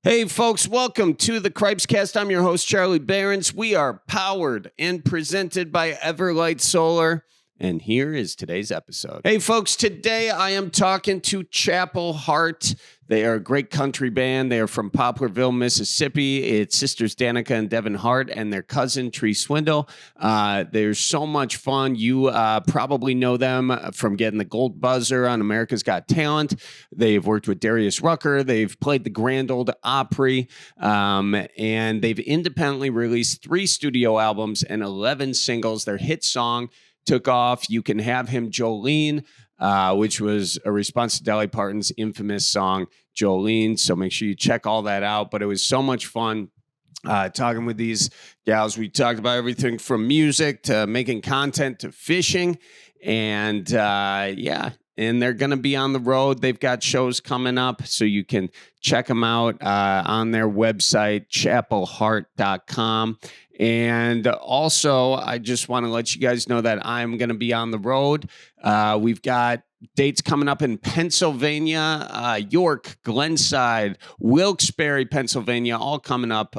Hey, folks, welcome to the Cripescast. I'm your host, Charlie Behrens. We are powered and presented by Everlight Solar. And here is today's episode. Hey, folks, today I am talking to Chapel Hart. They are a great country band. They are from Poplarville, Mississippi. It's sisters Danica and Devynn Hart and their cousin, Trea Swindle. They're so much fun. You probably know them from getting the gold buzzer on America's Got Talent. They've worked with Darius Rucker. They've played the Grand Ole Opry. And they've independently released 3 studio albums and 11 singles. Their hit song took off, You Can Have Him Jolene, which was a response to Dolly Parton's infamous song, Jolene. So make sure you check all that out. But it was so much fun talking with these gals. We talked about everything from music to making content to fishing. And and they're going to be on the road. They've got shows coming up, so you can check them out on their website, chapelhart.com. And also, I just want to let you guys know that I'm going to be on the road. We've got dates coming up in Pennsylvania, York, Glenside, Wilkes-Barre, Pennsylvania, all coming up.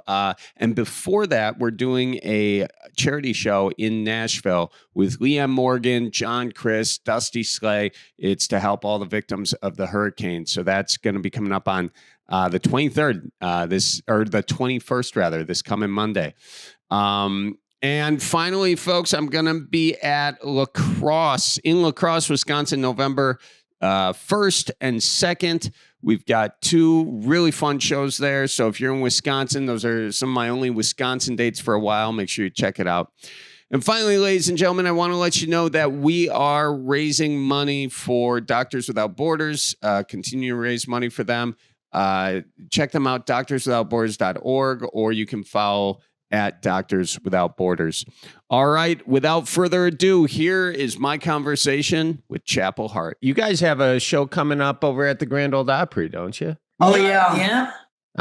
And before that, we're doing a charity show in Nashville with Liam Morgan, John Chris, Dusty Slay. It's to help all the victims of the hurricane. So that's going to be coming up on the 23rd, the 21st rather, this coming Monday. And finally, folks, I'm going to be at La Crosse in La Crosse, Wisconsin, November 1st and 2nd. We've got 2 really fun shows there. So if you're in Wisconsin, those are some of my only Wisconsin dates for a while. Make sure you check it out. And finally, ladies and gentlemen, I want to let you know that we are raising money for Doctors Without Borders, continue to raise money for them. Check them out, doctorswithoutborders.org, or you can follow at Doctors Without Borders. All right, without further ado, here is my conversation with Chapel Hart. You guys have a show coming up over at the Grand Ole Opry, don't you? Oh, yeah.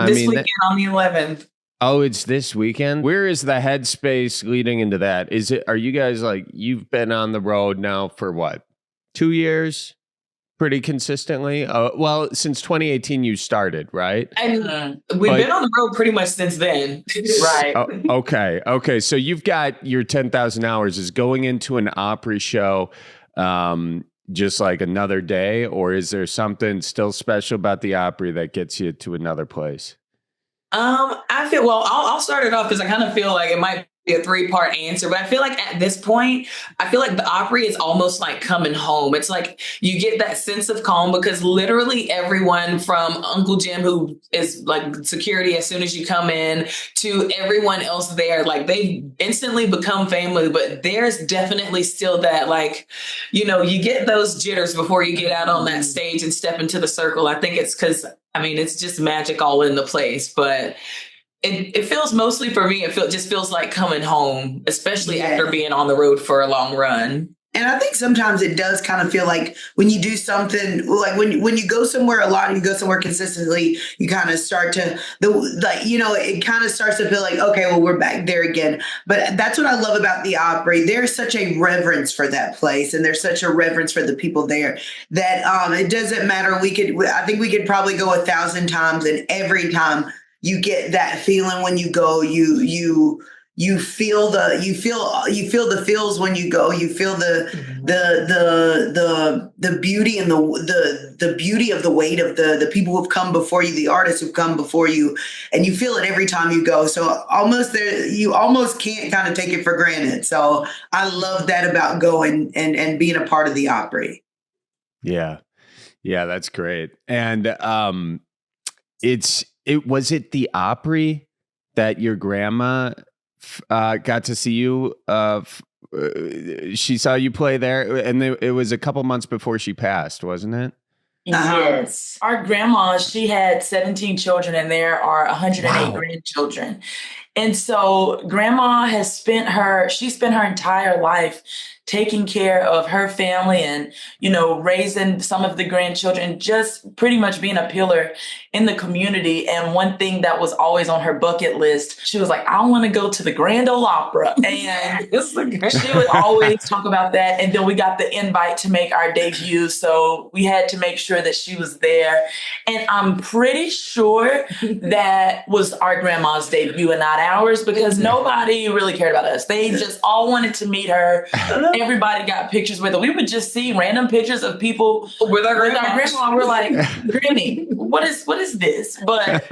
This weekend on the 11th. Oh, it's this weekend? Where is the headspace leading into that? Are you guys you've been on the road now for what, 2 years? Pretty consistently? Well, since 2018 you started, right? And we've been on the road pretty much since then. Right. Okay. So you've got your 10,000 hours. Is going into an Opry show just like another day, or is there something still special about the Opry that gets you to another place? I feel, I'll start it off because I kind of feel like it might be a 3-part answer, but I feel like at this point, I feel like the Opry is almost like coming home. It's like you get that sense of calm because literally everyone from Uncle Jim, who is like security as soon as you come in, to everyone else there, like they instantly become family, but there's definitely still that, you get those jitters before you get out on that stage and step into the circle. I think it's because, it's just magic all in the place, but it feels mostly for me, just feels like coming home, especially after being on the road for a long run. And I think sometimes it does kind of feel like when you do something, like when you go somewhere a lot and you go somewhere consistently, you kind of start to, it kind of starts to feel like, okay, well, we're back there again. But that's what I love about the Opry. There's such a reverence for that place, and there's such a reverence for the people there that it doesn't matter. I think we could probably go 1,000 times, and every time you get that feeling when you go, you feel the feels when you go. You feel the beauty and the beauty of the weight of the people who've come before you, the artists who've come before you, and you feel it every time you go. So you almost can't kind of take it for granted. So I love that about going and being a part of the Opry. Yeah, that's great. And was it the Opry that your grandma got to see you? She saw you play there, and it was a couple months before she passed, wasn't it? Yes. Our grandma, she had 17 children, and there are 108 grandchildren. And so grandma spent her entire life taking care of her family and, raising some of the grandchildren, just pretty much being a pillar in the community. And one thing that was always on her bucket list, she was like, I want to go to the Grand Ole Opry. And she would always talk about that. And then we got the invite to make our debut. So we had to make sure that she was there. And I'm pretty sure that was our grandma's debut and not ours, because nobody really cared about us. They just all wanted to meet her. Everybody got pictures with her. We would just see random pictures of people with our grandma. We're like, Granny, what is this? But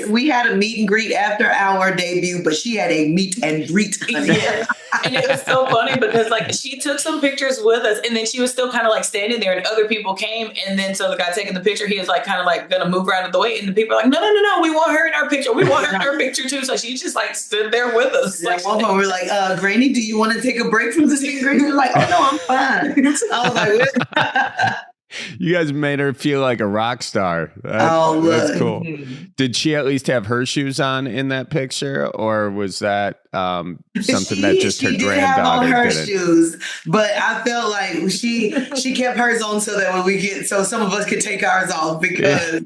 we had a meet and greet after our debut, but she had a meet and greet. Yeah. And it was so funny because she took some pictures with us, and then she was still kind of standing there, and other people came, and then so the guy taking the picture, he was kind of gonna move around the way, and the people are like, no, we want her in our picture. We want her in our picture too. So she just stood there with us. Yeah, one point we're like, Granny, do you want to take a break from the meet and greet? We're like, oh no, I'm fine. I was like, you guys made her feel like a rock star. That's cool. Did she at least have her shoes on in that picture, or was that something that just her granddaughter have on her didn't? shoes? But I felt like she kept hers on so that so some of us could take ours off because.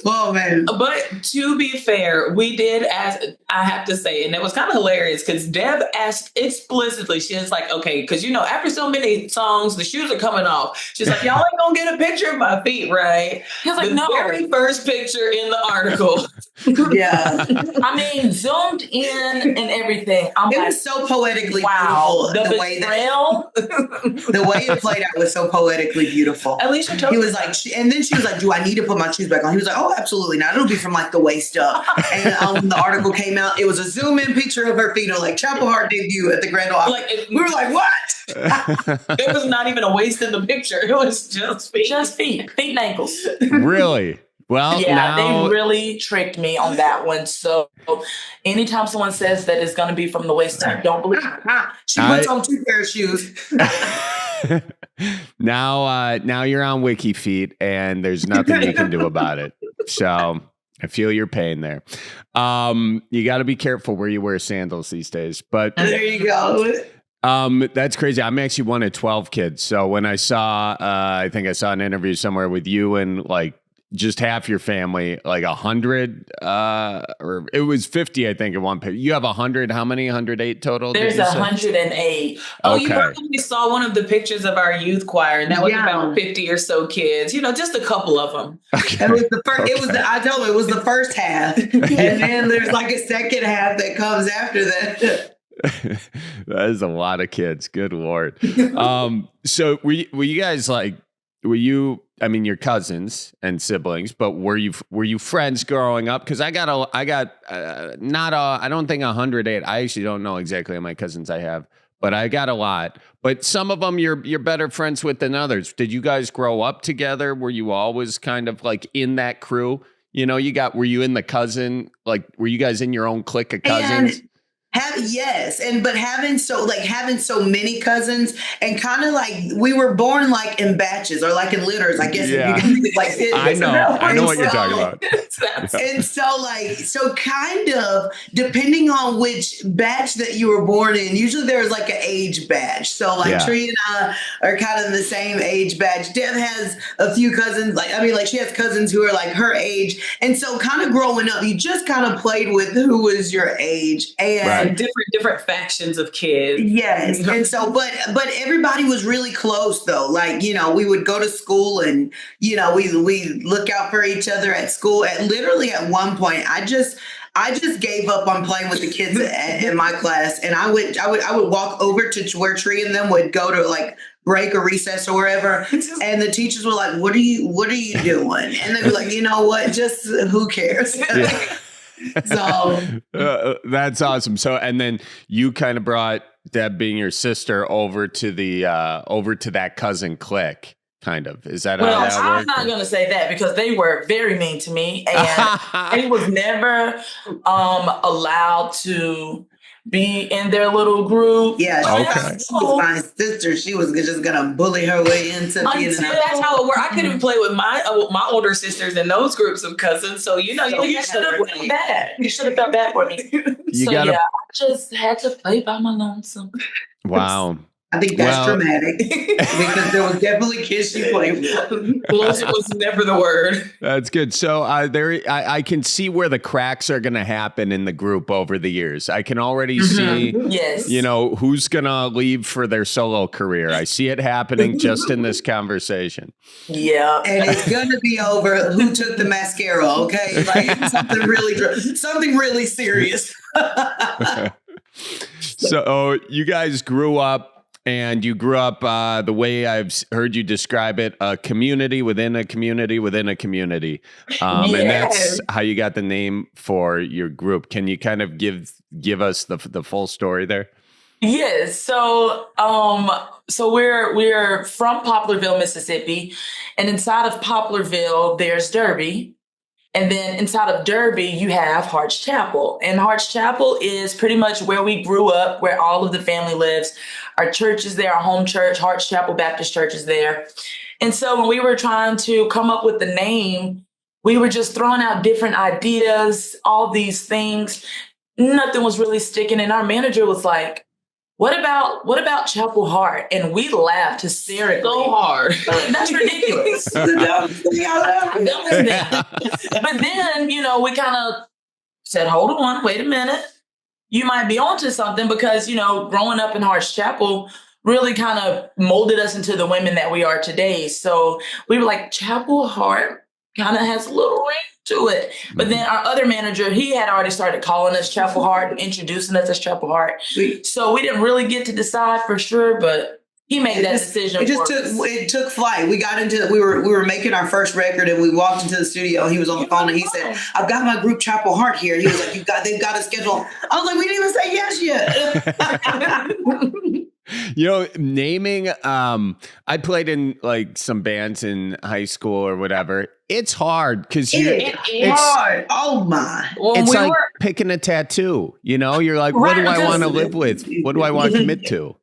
Oh man! But to be fair, we did ask. I have to say, and it was kind of hilarious because Deb asked explicitly. She was like, "Okay, because after so many songs, the shoes are coming off." She's like, "Y'all ain't gonna get a picture of my feet, right?" He was like, the "No." Very first picture in the article. Yeah, I mean, zoomed in and everything. It was so poetically wow. beautiful. The way it played out was so poetically beautiful. At least he was like, and then she was like, "Do I need to put my shoes back on?" He was like, "Oh, absolutely not. It'll be from the waist up." And when the article came out, it was a zoom in picture of her feet on Chapel Hart debut at the Grand Ole Opry. We were like, "What?" There was not even a waist in the picture. It was just feet. Feet and ankles. Really? Well, yeah, they really tricked me on that one. So anytime someone says that it's going to be from the waist up, don't believe it. She puts on 2 pair of shoes. Now you're on Wiki Feet, and there's nothing you can do about it. So I feel your pain there. You got to be careful where you wear sandals these days. But there you go. That's crazy. I'm actually one of 12 kids. So when I saw, I think I saw an interview somewhere with you and just half your family, 100, or it was 50, I think, at one point. You have 100. How many? 108 total? There's 108. Oh, you probably saw one of the pictures of our youth choir, and that was about 50 or so kids. Just a couple of them. Okay. It was the first. I told you it was the first half, and then there's a second half that comes after that. That is a lot of kids. Good Lord. So were you guys I mean, you're cousins and siblings, but were you friends growing up? Because I don't think 108. I actually don't know exactly how many cousins I have, but I got a lot. But some of them you're better friends with than others. Did you guys grow up together? Were you always kind of in that crew? Were you in the cousin? Were you guys in your own clique of cousins? But having so many cousins, and kind of we were born in batches or in litters, I guess. Yeah. I know what you're talking about. And so kind of depending on which batch that you were born in, usually there's an age batch. So Trea and I are kind of the same age batch. Deb has a few cousins, she has cousins who are her age, and so kind of growing up, you just kind of played with who was your age and. Right. Different factions of kids. Yes. And so, but everybody was really close though. We would go to school and, we look out for each other at school. Literally at one point, I just gave up on playing with the kids in my class. And I would walk over to where Trea and them would go to break or recess or wherever. And the teachers were like, what are you doing? And they'd be like, you know what? Just who cares? Yeah. So that's awesome. So, and then you kind of brought Deb, being your sister, over to that cousin clique. Kind of. Is that how that worked? I'm not going to say that because they were very mean to me, and he was never allowed to be in their little group. Yeah, Okay. she was my sister. She was just gonna bully her way into being Until that's how it worked. I couldn't play with my older sisters in those groups of cousins. So you should have felt bad. You should have felt bad for me. You so gotta- yeah, I just had to play by my lonesome. Wow. I think that's dramatic because there was definitely kids she played with. Lonesome was never the word. That's good. So I can see where the cracks are going to happen in the group over the years. I can already see, Yes. who's going to leave for their solo career. I see it happening just in this conversation. Yeah. And it's gonna be over who took the mascara, okay? Like something really serious. So you guys grew up. And you grew up the way I've heard you describe it, a community within a community within a community. And that's how you got the name for your group. Can you kind of give us the full story there? Yes. So we're from Poplarville, Mississippi. And inside of Poplarville, there's Derby. And then inside of Derby, you have Hart's Chapel. And Hart's Chapel is pretty much where we grew up, where all of the family lives. Our church is there, our home church, Hart's Chapel Baptist Church is there. And so when we were trying to come up with the name, we were just throwing out different ideas, all these things. Nothing was really sticking. And our manager was like, what about Chapel Hart? And we laughed hysterically. So hard. That's ridiculous. But then, we kind of said, hold on, wait a minute. You might be onto something because, growing up in Hart's Chapel really kind of molded us into the women that we are today. So we were like, Chapel Hart kind of has a little ring to it. But then our other manager, he had already started calling us Chapel Hart, introducing us as Chapel Hart. So we didn't really get to decide for sure, but he made that decision. It took flight. We were making our first record and we walked into the studio and he was on the phone and he said, I've got my group Chapel Hart here. He was like, they've got a schedule. I was like, we didn't even say yes yet. Naming, I played in like some bands in high school or whatever. It's hard because it's hard. Oh my. It's like picking a tattoo, you're like, what do I want to live with? What do I want to commit to?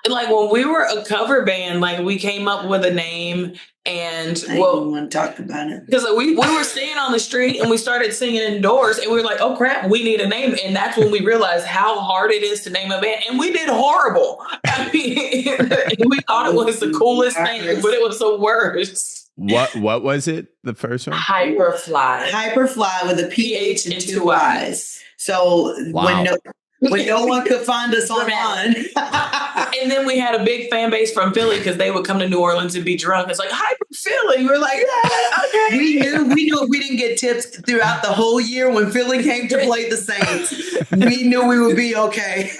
Like when we were a cover band, like we came up with a name and I didn't want to talk about it. Because we were singing on the street and we started singing indoors and we were like, oh crap, we need a name. And that's when we realized how hard it is to name a band. And we did horrible. I mean, we thought it was the coolest thing, but it was the worst. What was it? The first one? Hyperfly with a PH and two Y's. So when no one could find us online. And then we had a big fan base from Philly because they would come to New Orleans and be drunk. It's like, Hyper Philly. We're like, yeah, okay. We knew if we didn't get tips throughout the whole year when Philly came to play the Saints, we knew we would be okay.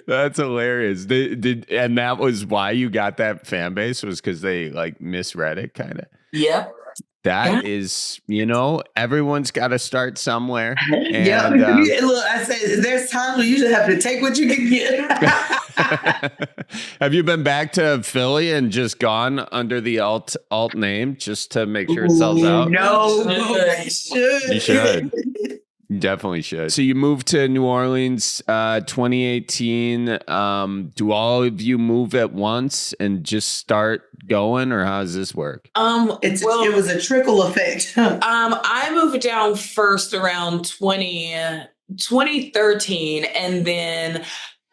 That's hilarious. And that was why you got that fan base, was because they like misread it kind of. Yep. That is, everyone's got to start somewhere. And, look, I say there's times when you just have to take what you can get. Have you been back to Philly and just gone under the alt name just to make sure it sells out? No, you should. You definitely should. So you moved to New Orleans 2018. Do all of you move at once and just start going, or how does this work? It was a trickle effect. I moved down first around 2013, and then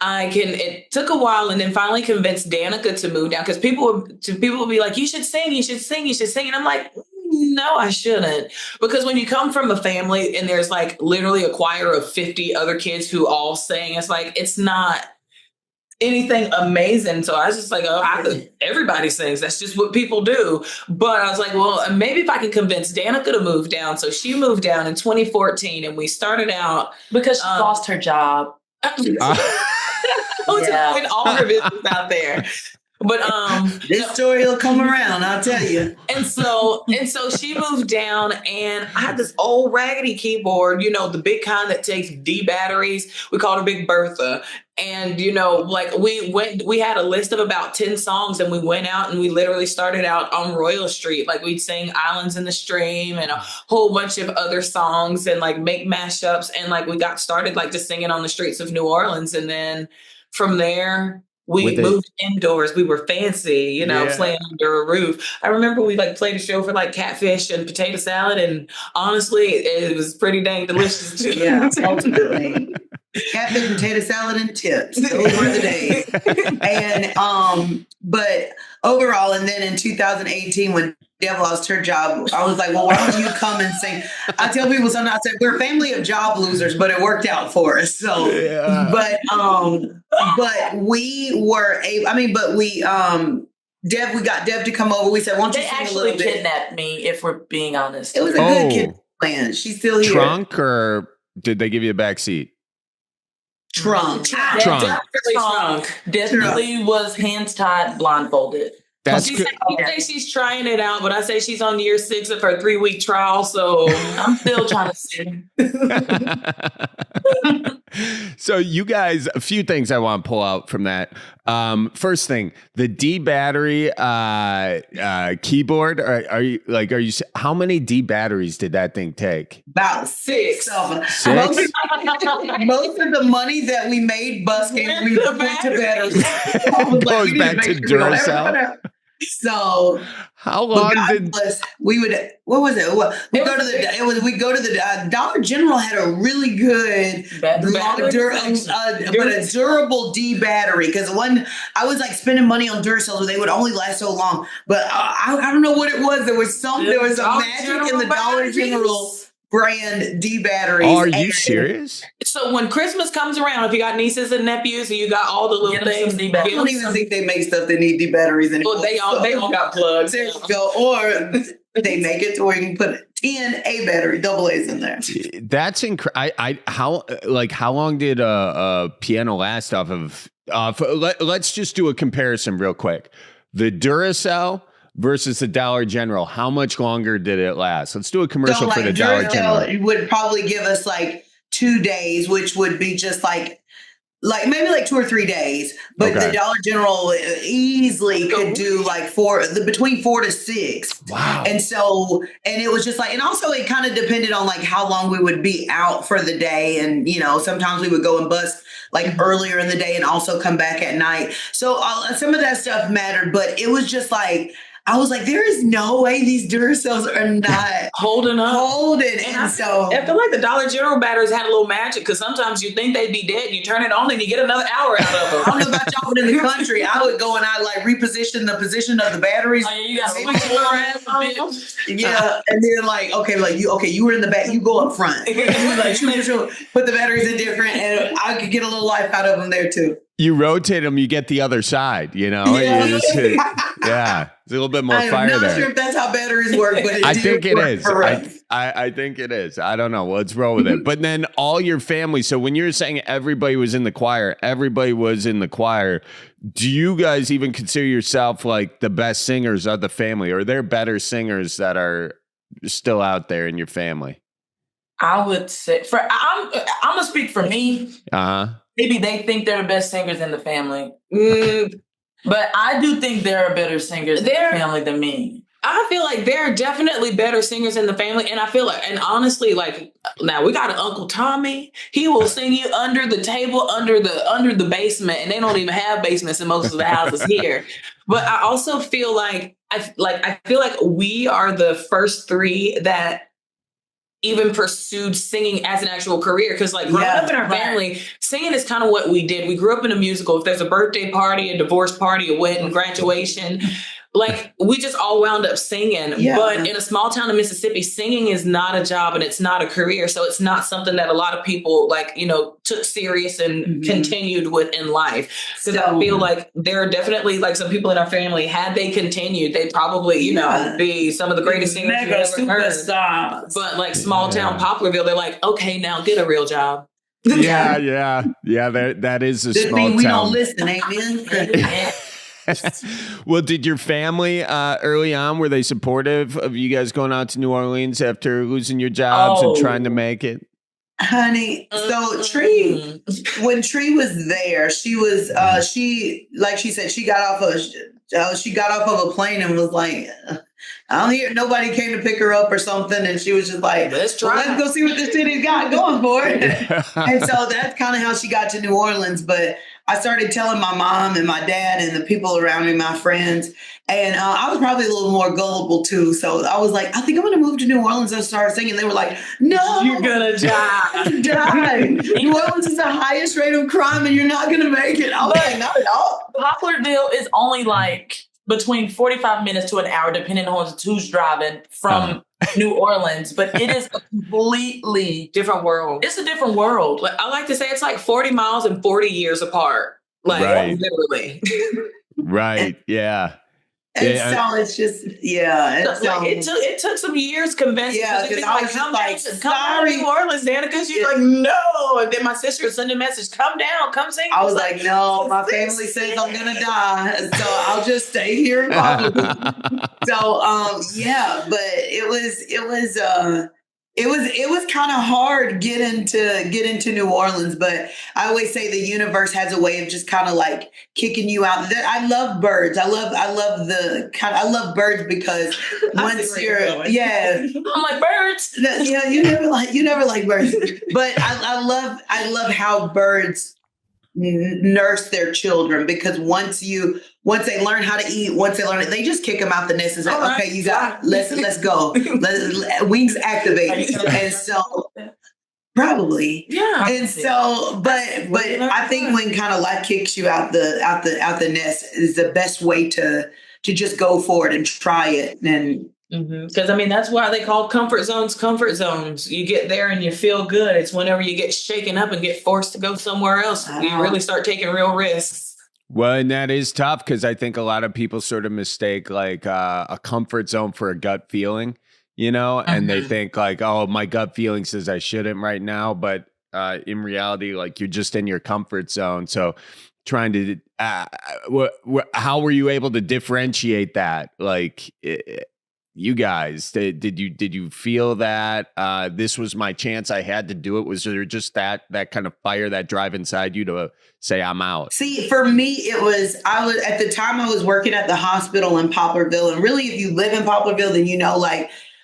it took a while, and then finally convinced Danica to move down because people would be like, you should sing. And I'm like, no, I shouldn't. Because when you come from a family and there's like literally a choir of 50 other kids who all sing, it's like, it's not anything amazing. So I was just like, everybody sings. That's just what people do. But I was like, well, maybe if I can convince Danica to move down. So she moved down in 2014 and we started out. Because she lost her job. Put all her business out there. But this story will come around, I'll tell you. And so she moved down, and I had this old raggedy keyboard, the big kind that takes D batteries. We called her Big Bertha. And, like we had a list of about 10 songs and we went out and we literally started out on Royal Street. Like we'd sing Islands in the Stream and a whole bunch of other songs and like make mashups. And like we got started like just singing on the streets of New Orleans. And then from there, we moved indoors. We were fancy, playing under a roof. I remember we like played a show for like Catfish and potato salad. And honestly, it was pretty dang delicious too. Yeah, ultimately. Catfish, potato salad, and tips. Those were the days. And but overall, and then in 2018, when Dev lost her job, I was like, well, why don't you come and sing? I tell people sometimes, I say, we're a family of job losers, but it worked out for us. So, but we were we got Dev to come over. We said, why don't you sing a little bit? They actually kidnapped me, if we're being honest. It was a good kid plan. She's still here. Trunk, or did they give you a back seat? Trunk. Definitely was hands tied, blindfolded. That's she good. Say she's trying it out, but I say she's on year 6 of her 3-week trial, so I'm still trying to see. So you guys, a few things I want to pull out from that. First thing, the D battery keyboard. Are you? How many D batteries did that thing take? About 6 of them. 6? Most of the money that we made busking, we put to batteries. Goes back to Duracell. So how long did we would? What was it? We go to the Dollar General had a really good but a durable D battery, because I was like spending money on Duracell, so they would only last so long. But I don't know what it was. There was a magic in the Dollar General brand D batteries. Are you serious? So when Christmas comes around, if you got nieces and nephews and you got all the little things, I don't even think they make stuff that need D batteries anymore. Well, they all got plugs. There you go. Or they make it to where you can put 10 A battery, double A's in there. That's incredible. How long did a piano last off of? Let's just do a comparison real quick. The Duracell versus the Dollar General. How much longer did it last? Let's do a commercial for the Dollar General. It would probably give us like 2 days, which would be just like maybe like 2 or 3 days. But the Dollar General easily could do like between 4 to 6. Wow. And it was just like, and also it kind of depended on like how long we would be out for the day. And, sometimes we would go and bust like earlier in the day and also come back at night. So some of that stuff mattered, but it was just like, I was like, there is no way these Duracells are not holding up. And I feel like the Dollar General batteries had a little magic, because sometimes you think they'd be dead and you turn it on and you get another hour out of them. I don't know about y'all, but in the country, I would go and I like reposition the position of the batteries. Oh, yeah, you got to switch it around. Yeah, and then you were in the back, you go up front. Put the batteries in different, and I could get a little life out of them there too. You rotate them, you get the other side, Yeah. Yeah. It's a little bit more fire there. I'm not sure if that's how batteries work, but I think it is. I think it is. I don't know. Let's roll with it. But then all your family. So when you're saying everybody was in the choir, do you guys even consider yourself like the best singers of the family? Or are there better singers that are still out there in your family? I would say I'm gonna speak for me. Maybe they think they're the best singers in the family. But I do think there are better singers in the family than me. I feel like there are definitely better singers in the family. And I feel like, and honestly, like now we got an Uncle Tommy. He will sing you under the table, under the basement. And they don't even have basements in most of the houses here. But I also feel like, I feel like we are the first 3 that even pursued singing as an actual career. Because like growing up in our family, singing is kind of what we did. We grew up in a musical. If there's a birthday party, a divorce party, a wedding, graduation, like we just all wound up singing. Yeah. But in a small town in Mississippi, singing is not a job and it's not a career. So it's not something that a lot of people took serious and continued with in life. Because I feel like there are definitely like some people in our family, had they continued, they'd probably, be some of the greatest singers you've ever heard. But like small town Poplarville, they're like, okay, now get a real job. Yeah. That is a small town. We don't listen, amen. Well, did your family early on, were they supportive of you guys going out to New Orleans after losing your jobs and trying to make it? Honey, so Tree, when Tree was there, she was she like she said, she got off of a plane and was like, I don't hear nobody came to pick her up or something, and she was just like, let's go see what this city's got going for it. And so that's kind of how she got to New Orleans. But I started telling my mom and my dad and the people around me, my friends, and I was probably a little more gullible too. So I was like, I think I'm going to move to New Orleans and start singing. They were like, no, You're gonna die. New Orleans is the highest rate of crime, and you're not going to make it. I was like, not at all. Poplarville is only like between 45 minutes to an hour, depending on who's driving from New Orleans. But it is a completely different world. It's a different world. Like, I like to say it's like 40 miles and 40 years apart. Like, Right. literally. Right. Yeah. And so it's just, yeah. And so, It took some years convincing. Yeah, because I was just like, come down to New Orleans, Danica. She's like, no. And then my sister sent a message, come down, come sing. I was like, no, my family says I'm gonna die, so I'll just stay here in Poplarville. So yeah, but it was kind of hard get into New Orleans, but I always say the universe has a way of just kind of like kicking you out. I love birds. I love birds because once you're I'm like birds. Yeah, you never like birds, but I love how birds nurse their children, because once they learn how to eat, they just kick them out the nest and say, okay, you got, let's go. Wings activate. And so probably. Yeah. And so, but I think when kind of life kicks you out the nest is the best way to just go for it and try it. And because I mean, that's why they call comfort zones. You get there and you feel good. It's whenever you get shaken up and get forced to go somewhere else, you really start taking real risks. Well, and that is tough because I think a lot of people sort of mistake like a comfort zone for a gut feeling, and they think like, oh, my gut feeling says I shouldn't right now. But in reality, like you're just in your comfort zone. So trying to, how were you able to differentiate that? Like, you guys, did you feel that this was my chance? I had to do it. Was there just that kind of fire, that drive inside you to say I'm out? See, for me, I was at the time I was working at the hospital in Poplarville, and really, if you live in Poplarville, then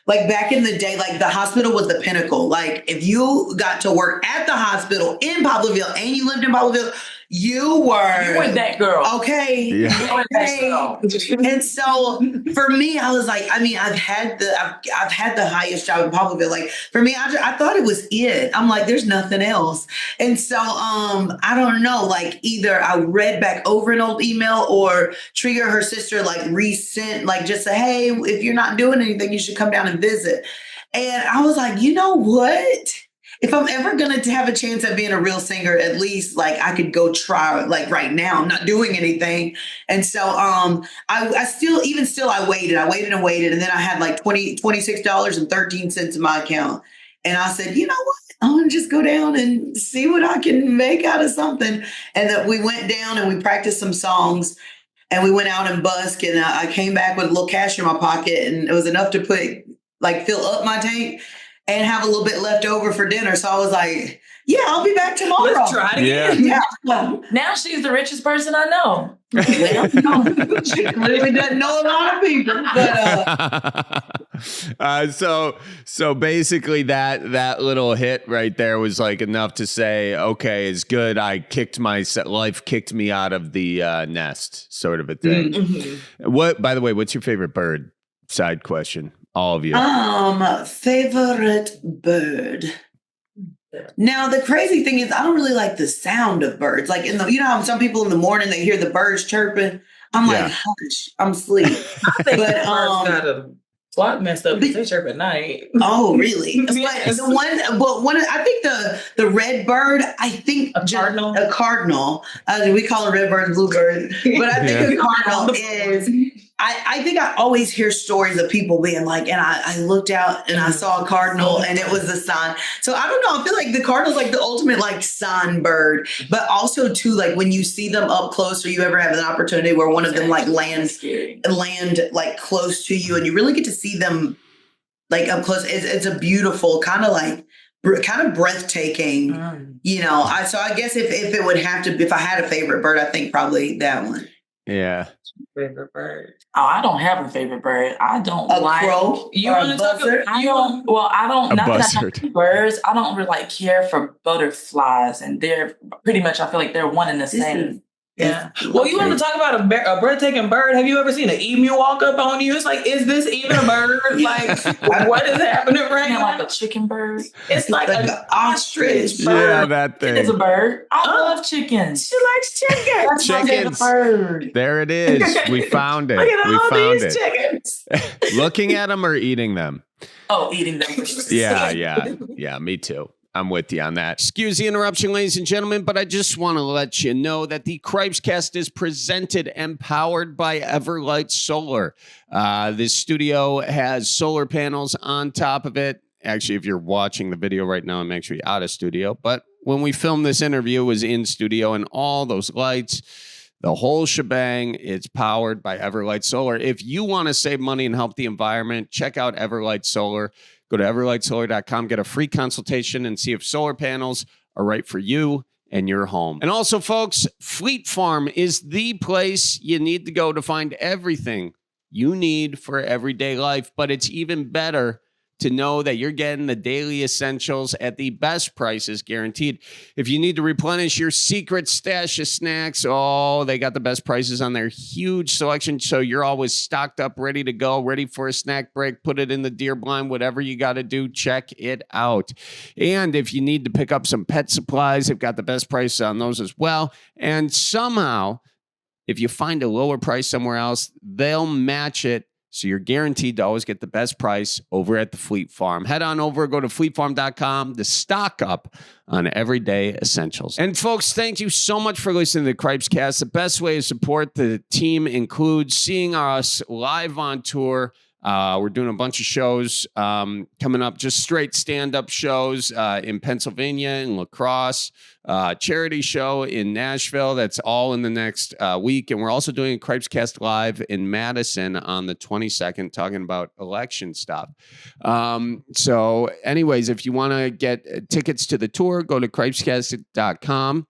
like back in the day, like the hospital was the pinnacle. Like if you got to work at the hospital in Poplarville and you lived in Poplarville, you were that girl. Okay. Yeah. Okay. And so for me, I was like, I mean, I've had the highest job in Poplarville. Like for me, I thought it was it. I'm like, there's nothing else. And so I don't know, like either I read back over an old email or Trea, her sister, like resent, like just say, hey, if you're not doing anything, you should come down and visit. And I was like, you know what? If I'm ever going to have a chance at being a real singer, at least like I could go try, like right now, I'm not doing anything. And so I still waited. I waited and waited. And then I had like $26.13 in my account. And I said, you know what? I'm going to just go down and see what I can make out of something. And that we went down and we practiced some songs. And we went out and busk. And I came back with a little cash in my pocket. And it was enough to fill up my tank and have a little bit left over for dinner. So I was like, yeah, I'll be back tomorrow. Let's try it again. Yeah. Now she's the richest person I know. Well, she clearly doesn't know a lot of people. But so basically that little hit right there was like enough to say, okay, it's good. Life kicked me out of the nest, sort of a thing. Mm-hmm. By the way, what's your favorite bird? Side question. All of you. Favorite bird. Now, the crazy thing is I don't really like the sound of birds. Like how some people in the morning, they hear the birds chirping. I'm like, hush, I'm asleep. But got a plot messed up because they chirp at night. Oh, really? Yes. I think the red bird, I think a cardinal. A cardinal. We call it red bird and blue bird. But I think a cardinal is... I think I always hear stories of people being like, and I looked out and I saw a cardinal and it was a sign. So I don't know. I feel like the cardinal's like the ultimate like sign bird, but also too, like when you see them up close or you ever have an opportunity where one of them like land like close to you and you really get to see them like up close. It's a beautiful kind of like kind of breathtaking. You know, so I guess if it would have to, if I had a favorite bird, I think probably that one. Yeah. Favorite bird. Oh, I don't have a favorite bird. I don't A like crow You or want a to talk buzzard? about? I don't. Well, I don't. A Not that I buzzard. don't like birds. I don't really like care for butterflies, and they're pretty much. I feel like they're one and the same. Yeah. Well, you want to talk about a breathtaking bird? Have you ever seen an emu walk up on you? It's like, is this even a bird? Like, what is happening right Kind of now? like a chicken bird. It's like Like an an ostrich ostrich. bird. Yeah, that It is thing. a bird. I love chickens. She likes chickens. That's my favorite Chickens. bird. There it is. We found it. Look at We all found these it. chickens. Looking at them or eating them? Oh, eating them. Yeah, me too. I'm with you on that. Excuse the interruption, ladies and gentlemen, but I just want to let you know that the Cripescast is presented and powered by Everlight Solar. This studio has solar panels on top of it. Actually, if you're watching the video right now, I'm actually out of studio. But when we filmed this interview, it was in studio, and all those lights, the whole shebang, it's powered by Everlight Solar. If you want to save money and help the environment, check out Everlight Solar. Go to everlightsolar.com, get a free consultation, and see if solar panels are right for you and your home. And also, folks, Fleet Farm is the place you need to go to find everything you need for everyday life. But it's even better to know that you're getting the daily essentials at the best prices guaranteed. If you need to replenish your secret stash of snacks, oh, they got the best prices on their huge selection. So you're always stocked up, ready to go, ready for a snack break, put it in the deer blind, whatever you got to do, check it out. And if you need to pick up some pet supplies, they've got the best prices on those as well. And somehow, if you find a lower price somewhere else, they'll match it. So you're guaranteed to always get the best price over at the Fleet Farm. Head on over, go to fleetfarm.com to stock up on everyday essentials. And folks, thank you so much for listening to the Cripescast. The best way to support the team includes seeing us live on tour. We're doing a bunch of shows coming up, just straight stand-up shows in Pennsylvania and La Crosse, charity show in Nashville. That's all in the next week. And we're also doing a Cripescast Live in Madison on the 22nd, talking about election stuff. So anyways, if you want to get tickets to the tour, go to cripescast.com.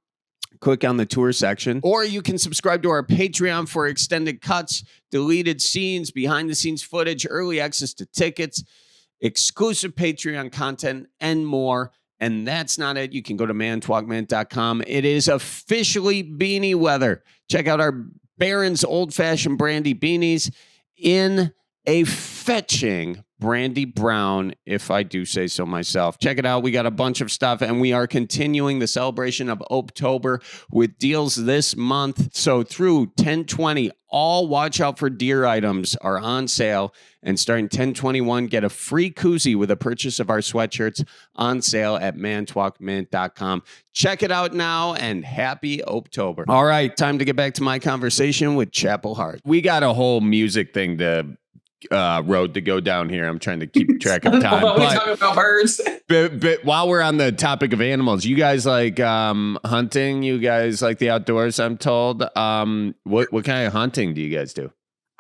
Click on the tour section, or you can subscribe to our Patreon for extended cuts, deleted scenes, behind the scenes footage, early access to tickets, exclusive Patreon content, and more. And that's not it. You can go to mantalkman.com. It is officially beanie weather. Check out our Barron's Old Fashioned Brandy beanies in a fetching brandy brown, if I do say so myself. Check it out. We got a bunch of stuff, and we are continuing the celebration of Optober with deals this month. So through 10/20, all Watch Out for Deer items are on sale. And starting 10/21, get a free koozie with a purchase of our sweatshirts on sale at mantalkmint.com. Check it out now, and happy Optober. All right, time to get back to my conversation with Chapel Hart. We got a whole music thing to road to go down here. I'm trying to keep track of time. We talking about birds. But while we're on the topic of animals, you guys like hunting? You guys like the outdoors, I'm told. What kind of hunting do you guys do?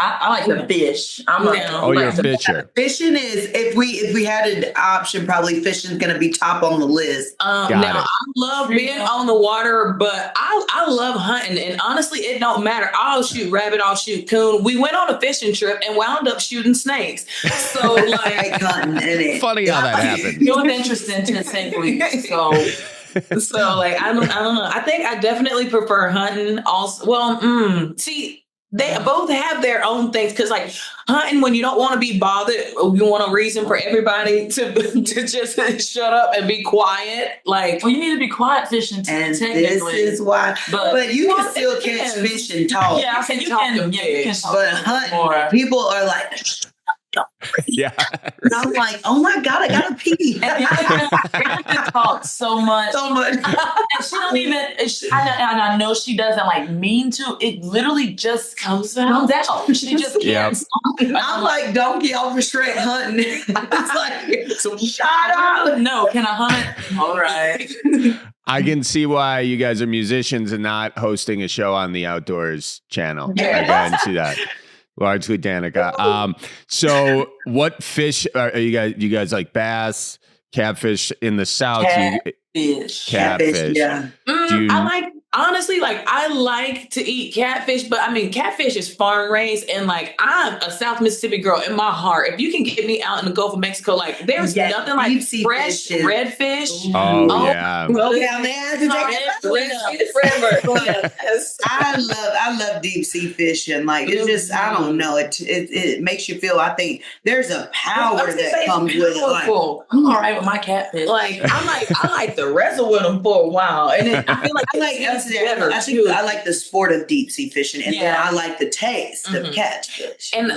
I like to fish. You're a fisher. Fishing is, if we had an option, probably fishing is going to be top on the list. Got Now, it. I love being on the water, but I love hunting. And honestly, it don't matter. I'll shoot rabbit, I'll shoot coon. We went on a fishing trip and wound up shooting snakes. So, like, Hunting in it. Funny how that happened. It was interesting to say the least. So like, I don't know. I think I definitely prefer hunting. Also, well, see. They both have their own things, because like hunting, when you don't want to be bothered, you want a reason for everybody to just shut up and be quiet. Like, well, you need to be quiet fishing And technically. this is why. But you can still catch depends. fish and talk. Yeah, I said you can. Yeah, you can talk But hunting, more. people are like, Yeah. and I'm like, oh my God, I gotta pee. And Danica talks so much. So much. And she don't even, I know she doesn't like mean to. It literally just comes out. She just can't. Yep. Stop. I'm like donkey off a Shrek hunting. It's like, So shut up. No, can I hunt? All right. I can see why you guys are musicians and not hosting a show on the Outdoors channel. Yeah. I can see that. Largely Danica. So what fish are you guys? You guys like bass, Catfish in the South. Catfish. Catfish. Yeah. I like to eat catfish, but I mean, catfish is farm raised, and like I'm a South Mississippi girl in my heart. If you can get me out in the Gulf of Mexico, like there's nothing like fresh redfish. Oh yeah. Well, yeah, man. I love deep sea fishing. Like it's just, I don't know. It makes you feel. I think there's a power that comes with it. Like, I'm all right with my catfish. I like to wrestle with them for a while, and then I feel like I like the sport of deep sea fishing, and then I like the taste of catfish. And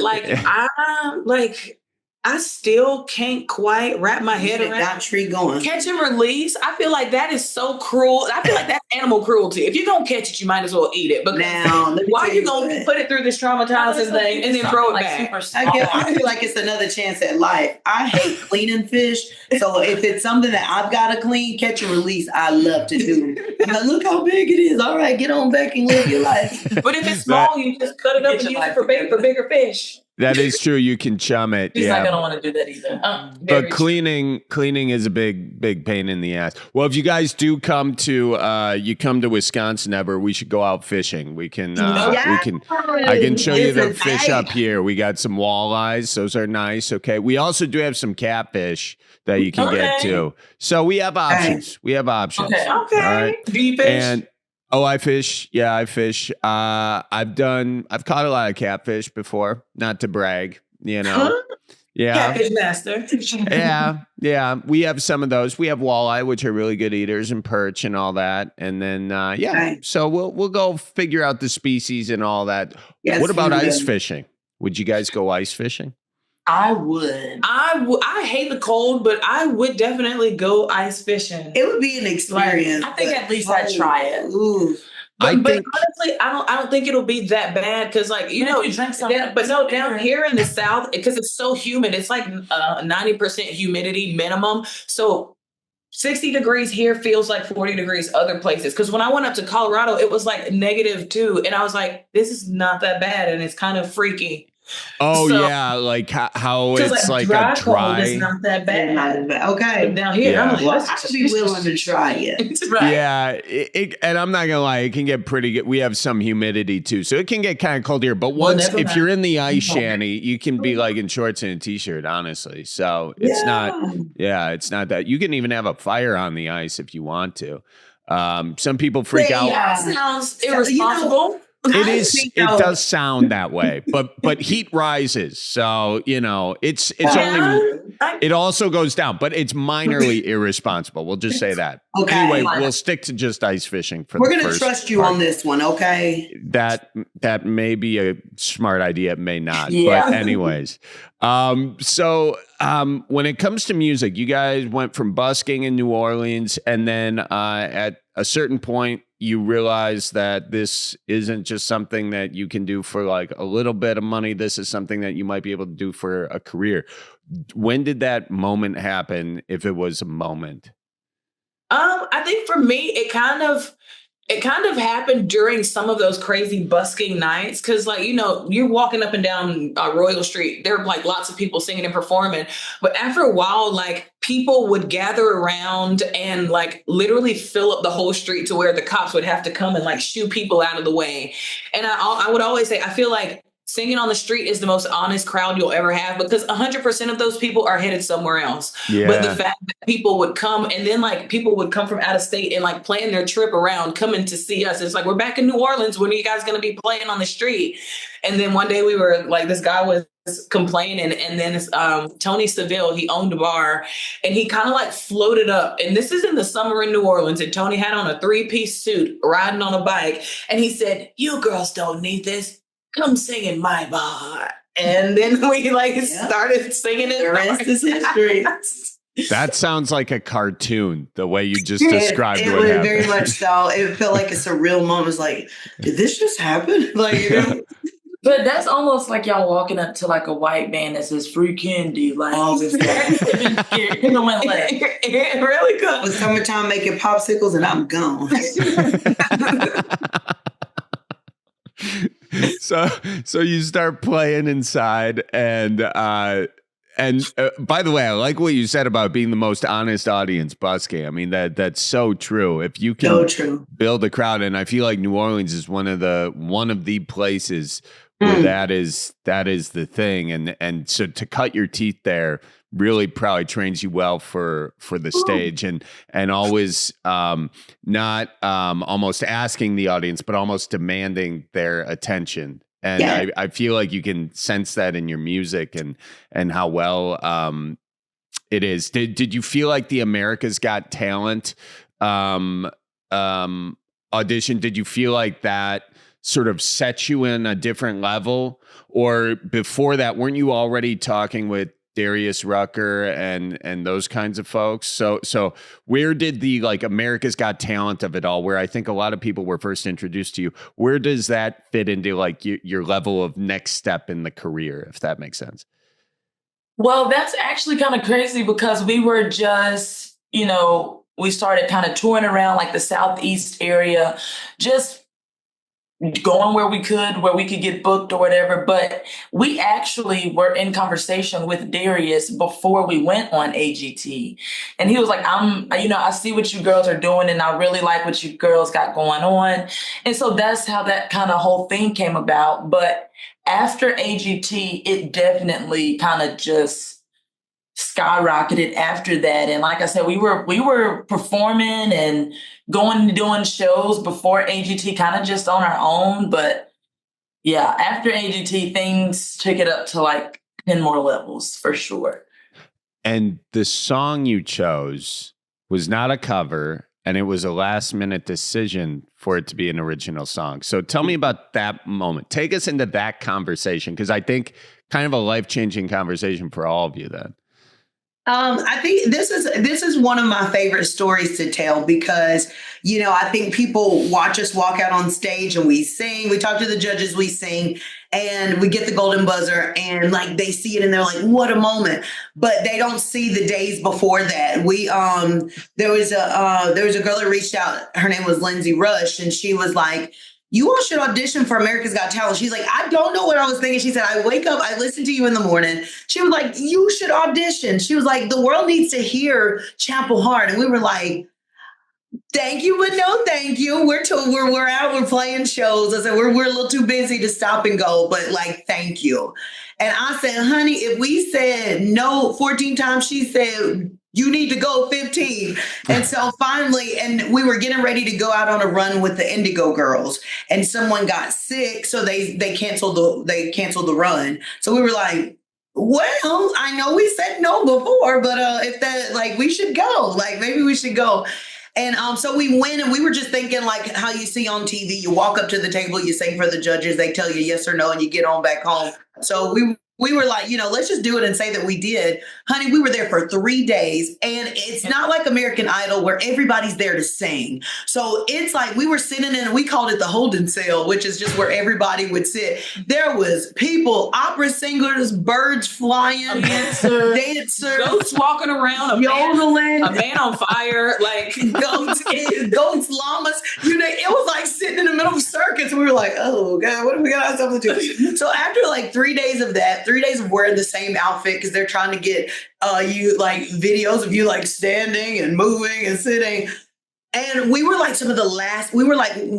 I still can't quite wrap my head around that tree going. Catch and release. I feel like that is so cruel. I feel like that's animal cruelty. If you're gonna catch it, you might as well eat it. But why are you gonna put it through this traumatizing thing and then throw it back? I feel like it's another chance at life. I hate cleaning fish, so if it's something that I've got to clean, catch and release, I love to do. Like, look how big it is. All right, get on back and live your life. But if it's small, you just cut it up and use it for bigger fish. That is true. You can chum it. She's not gonna want to do that either. But cleaning is a big pain in the ass. Well, if you guys do come to Wisconsin ever, we should go out fishing. I can show you the fish up here. We got some walleyes. Those are nice. Okay. We also do have some catfish that you can get to. So we have options. Okay. Okay. All right. Do you fish? I fish. Yeah, I fish. I've caught a lot of catfish before, not to brag, you know. Yeah. Catfish master. Yeah. We have some of those. We have walleye, which are really good eaters, and perch and all that. And then, so we'll go figure out the species and all that. Yes, what about ice fishing? Would you guys go ice fishing? I would. I hate the cold, but I would definitely go ice fishing. It would be an experience. I think at least I'd try it. Ooh. But honestly, I don't think it'll be that bad because, like, you drink down here in the South, because it's so humid, it's like 90% humidity minimum. So 60 degrees here feels like 40 degrees other places. Because when I went up to Colorado, it was like -2, and I was like, this is not that bad, and it's kind of freaky. Oh, yeah, like how it's like a dry. It's not that bad. Okay. But down here, I'm like, I should be willing to try it. Right. Yeah, and I'm not gonna lie, it can get pretty good. We have some humidity too, so it can get kind of cold here. But if you're in the ice shanty, you can be like in shorts and a t-shirt, honestly. So it's not that. You can even have a fire on the ice if you want to. Some people freak out. That sounds irresponsible. It does sound that way, but heat rises, so it's only. It also goes down, but it's minorly irresponsible. We'll just say that. Okay. Anyway, we'll stick to just ice fishing for. We're going to trust you on this one, okay? That may be a smart idea, it may not. Yeah. But anyways, so when it comes to music, you guys went from busking in New Orleans, and then at a certain point, you realize that this isn't just something that you can do for like a little bit of money. This is something that you might be able to do for a career. When did that moment happen, if it was a moment? I think for me, it kind of happened during some of those crazy busking nights. Cause like, you're walking up and down Royal Street. There are like lots of people singing and performing. But after a while, like people would gather around and like literally fill up the whole street to where the cops would have to come and like shoo people out of the way. And I would always say, I feel like singing on the street is the most honest crowd you'll ever have, because 100% of those people are headed somewhere else. Yeah. But the fact that people would come, and then like people would come from out of state and like plan their trip around coming to see us. It's like, we're back in New Orleans. When are you guys going to be playing on the street? And then one day we were like, this guy was complaining, and then this Tony Seville, he owned a bar, and he kind of like floated up, and this is in the summer in New Orleans, and Tony had on a 3-piece suit riding on a bike, and he said, "You girls don't need this. Come sing in my bar." And then we started singing it. The rest is history. That sounds like a cartoon, the way you just described it what happened. Very much so. It felt like a surreal moment. It was like, did this just happen? But that's almost like y'all walking up to like a white man that says free candy. Like, it really could. It was summertime making popsicles, and I'm gone. So you start playing inside, and And by the way, I like what you said about being the most honest audience busking. I mean, that's so true. If you can build a crowd, and I feel like New Orleans is one of the places where that is the thing. And so to cut your teeth there really probably trains you well for the stage, and always not almost asking the audience, but almost demanding their attention. And I feel like you can sense that in your music and how well it is. Did you feel like the America's Got Talent audition? Did you feel like that sort of set you in a different level? Or before that, weren't you already talking with Darius Rucker and those kinds of folks? So where did the like America's Got Talent of it all, where I think a lot of people were first introduced to you, where does that fit into like your level of next step in the career, if that makes sense? Well, that's actually kind of crazy because we were just, we started kind of touring around like the Southeast area, just going where we could get booked or whatever. But we actually were in conversation with Darius before we went on AGT. And he was like, I see what you girls are doing and I really like what you girls got going on. And so that's how that kind of whole thing came about. But after AGT, it definitely kind of just skyrocketed after that. And like I said, we were performing and going and doing shows before AGT, kind of just on our own. But yeah, after AGT, things took it up to like 10 more levels for sure. And the song you chose was not a cover, and it was a last minute decision for it to be an original song. So tell me about that moment. Take us into that conversation, because I think kind of a life-changing conversation for all of you then. I think this is one of my favorite stories to tell because, I think people watch us walk out on stage and we sing, we talk to the judges, we sing, and we get the golden buzzer and like they see it and they're like, what a moment. But they don't see the days before that. There was a girl that reached out. Her name was Lindsay Rush, and she was like, you all should audition for America's Got Talent. She's like, I don't know what I was thinking. She said, I wake up, I listen to you in the morning. She was like, you should audition. She was like, the world needs to hear Chapel Hart. And we were like, thank you, but no thank you. We're out, we're playing shows. I said, we're a little too busy to stop and go, but like, thank you. And I said, honey, if we said no 14 times, she said, you need to go 15. And so finally, and we were getting ready to go out on a run with the Indigo Girls, and someone got sick. So they canceled the run. So we were like, well, I know we said no before, but if that, like, we should go, like, maybe we should go. And so we went, and we were just thinking like how you see on TV, you walk up to the table, you sing for the judges, they tell you yes or no, and you get on back home. So we were like, let's just do it and say that we did. Honey, we were there for 3 days, and it's not like American Idol where everybody's there to sing. So it's like we were sitting in, we called it the holding cell, which is just where everybody would sit. There was people, opera singers, birds flying, dancers, goats walking around, yodeling, a man on fire, like goats, llamas. It was like sitting in the middle of a circus. We were like, oh God, what do we got ourselves to do? So after like 3 days of that, 3 days of wearing the same outfit because they're trying to get you like videos of you like standing and moving and sitting. And we were like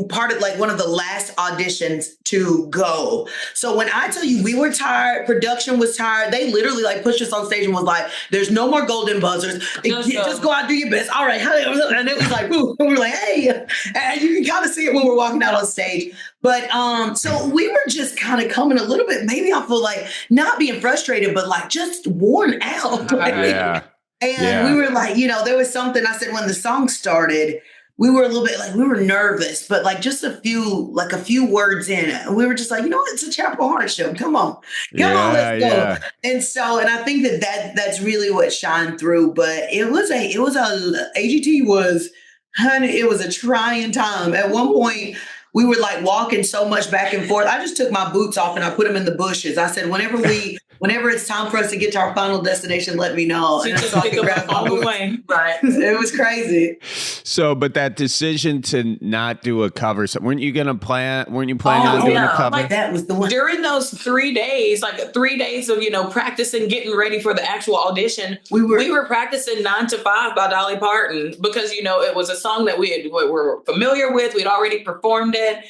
part of like one of the last auditions to go. So when I tell you we were tired, production was tired, they literally like pushed us on stage and was like, there's no more golden buzzers. Just go out, do your best. All right. And it was like, ooh, we were like, hey. And you can kind of see it when we're walking out on stage. But so we were just kind of coming a little bit, maybe I feel like not being frustrated, but like just worn out. Yeah. And we were like, there was something I said when the song started, we were a little bit like, we were nervous, but like just a few words in it. And we were just like, it's a Chapel Hart show. Come on, let's go. Yeah. And so, and I think that's really what shined through, but AGT was, honey, it was a trying time. At one point, we were like walking so much back and forth. I just took my boots off and I put them in the bushes. I said, whenever it's time for us to get to our final destination, let me know. She And just so I pick could them grab up my all the boots. way. Right. It was crazy. So, but that decision to not do a cover, so weren't you planning on doing a cover? Like that was the one. During those 3 days, like 3 days of, practicing, getting ready for the actual audition, we were practicing 9 to 5 by Dolly Parton because, it was a song that we were familiar with. We'd already performed it.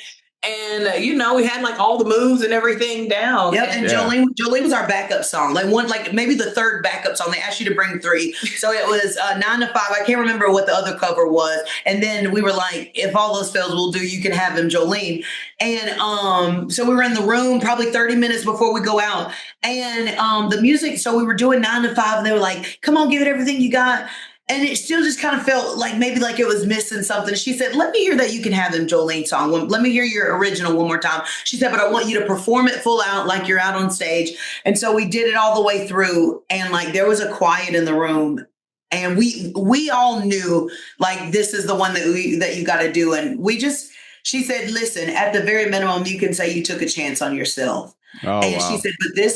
And, we had like all the moves and everything down. Yep. And Jolene was our backup song. Like maybe the third backup song. They asked you to bring 3. So it was 9 to 5. I can't remember what the other cover was. And then we were like, if all those fails, we'll do You Can Have Him Jolene. And so we were in the room probably 30 minutes before we go out. And the music, so we were doing 9 to 5 and they were like, come on, give it everything you got. And it still just kind of felt like maybe like it was missing something. She said, let me hear that You Can Have Him Jolene song. Let me hear your original one more time. She said, but I want you to perform it full out like you're out on stage. And so we did it all the way through. And like there was a quiet in the room. And we all knew like this is the one that you got to do. And she said, listen, at the very minimum, you can say you took a chance on yourself. Oh, and wow. she said, but the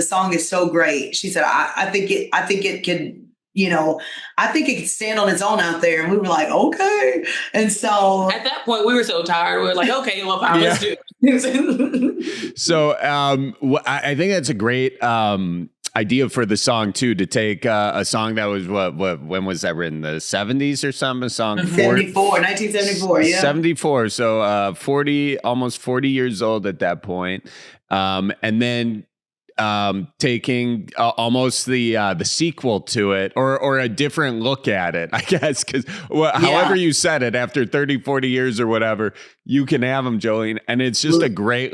song is so great. She said, I think it could, I think it could stand on its own out there. And we were like, okay. And so at that point, we were so tired. We were like, okay, well, fine, let's do it. So I think that's a great idea for the song, too, to take a song that was, when was that written? The 70s or something? A song 1974, yeah. 74. So almost 40 years old at that point. And then taking almost the sequel to it or a different look at it, I guess, because however you said it, after 30, 40 years or whatever, You Can Have Him Jolene. And it's just a great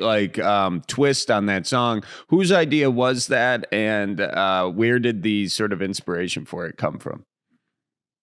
twist on that song. Whose idea was that? And where did the sort of inspiration for it come from?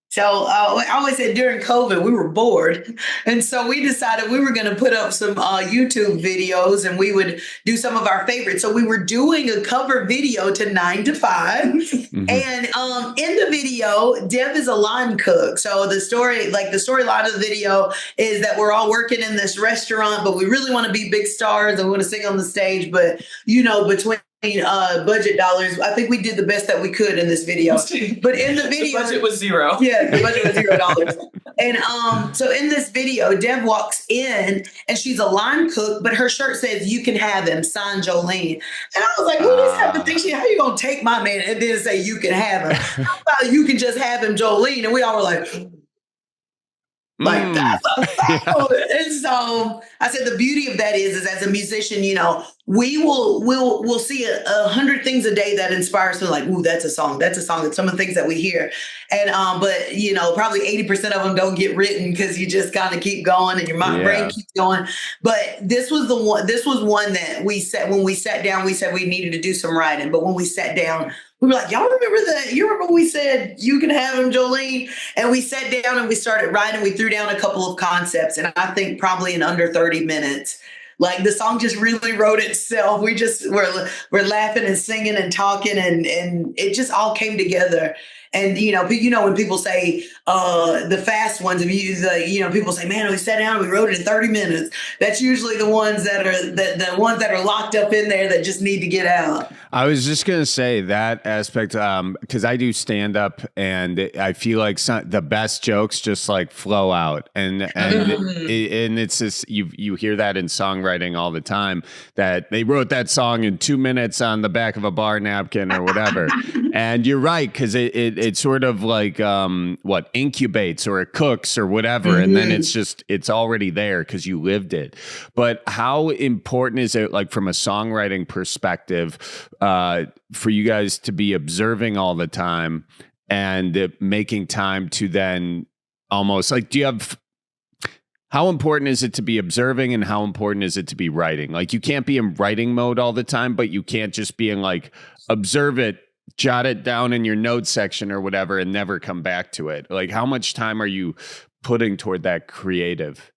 So I always said during COVID, we were bored. And so we decided we were going to put up some YouTube videos and we would do some of our favorites. So we were doing a cover video to 9 to 5. Mm-hmm. And in the video, Dev is a line cook. So the storyline of the video is that we're all working in this restaurant, but we really want to be big stars and we want to sing on the stage. But, between budget dollars, I think we did the best that we could in this video. But in the video, the budget was $0. Yeah, the budget was $0. And so in this video, Dev walks in and she's a line cook, but her shirt says You Can Have Him, signed Jolene. And I was like, who does have to think how you gonna take my man and then say You Can Have him? How about You Can Just Have Him Jolene? And we all were like that's a foul. And so I said the beauty of that is as a musician, we'll see 100 things a day that inspires us, like, ooh, that's a song. That's some of the things that we hear. And but probably 80% of them don't get written because you just kind of keep going and your brain keeps going. But this was one that when we sat down, we said we needed to do some writing. But when we sat down, we were like, y'all remember that? You remember when we said You Can Have Him Jolene? And we sat down and we started writing. We threw down a couple of concepts. And I think probably in under 30 minutes, like the song just really wrote itself. We just we're laughing and singing and talking and it just all came together. And, when people say the fast ones, people say, man, we sat down and we wrote it in 30 minutes. That's usually the ones that are the ones that are locked up in there that just need to get out. I was just going to say that aspect because I do stand up and I feel like the best jokes just like flow out. And it's just you hear that in songwriting all the time that they wrote that song in 2 minutes on the back of a bar napkin or whatever. And you're right, because it sort of like incubates or it cooks or whatever. Mm-hmm. And then it's already there because you lived it. But how important is it, like from a songwriting perspective, for you guys to be observing all the time and making time to then almost like, how important is it to be observing and how important is it to be writing? Like you can't be in writing mode all the time, but you can't just be in like, observe it, jot it down in your notes section or whatever and never come back to it. Like how much time are you putting toward that creative?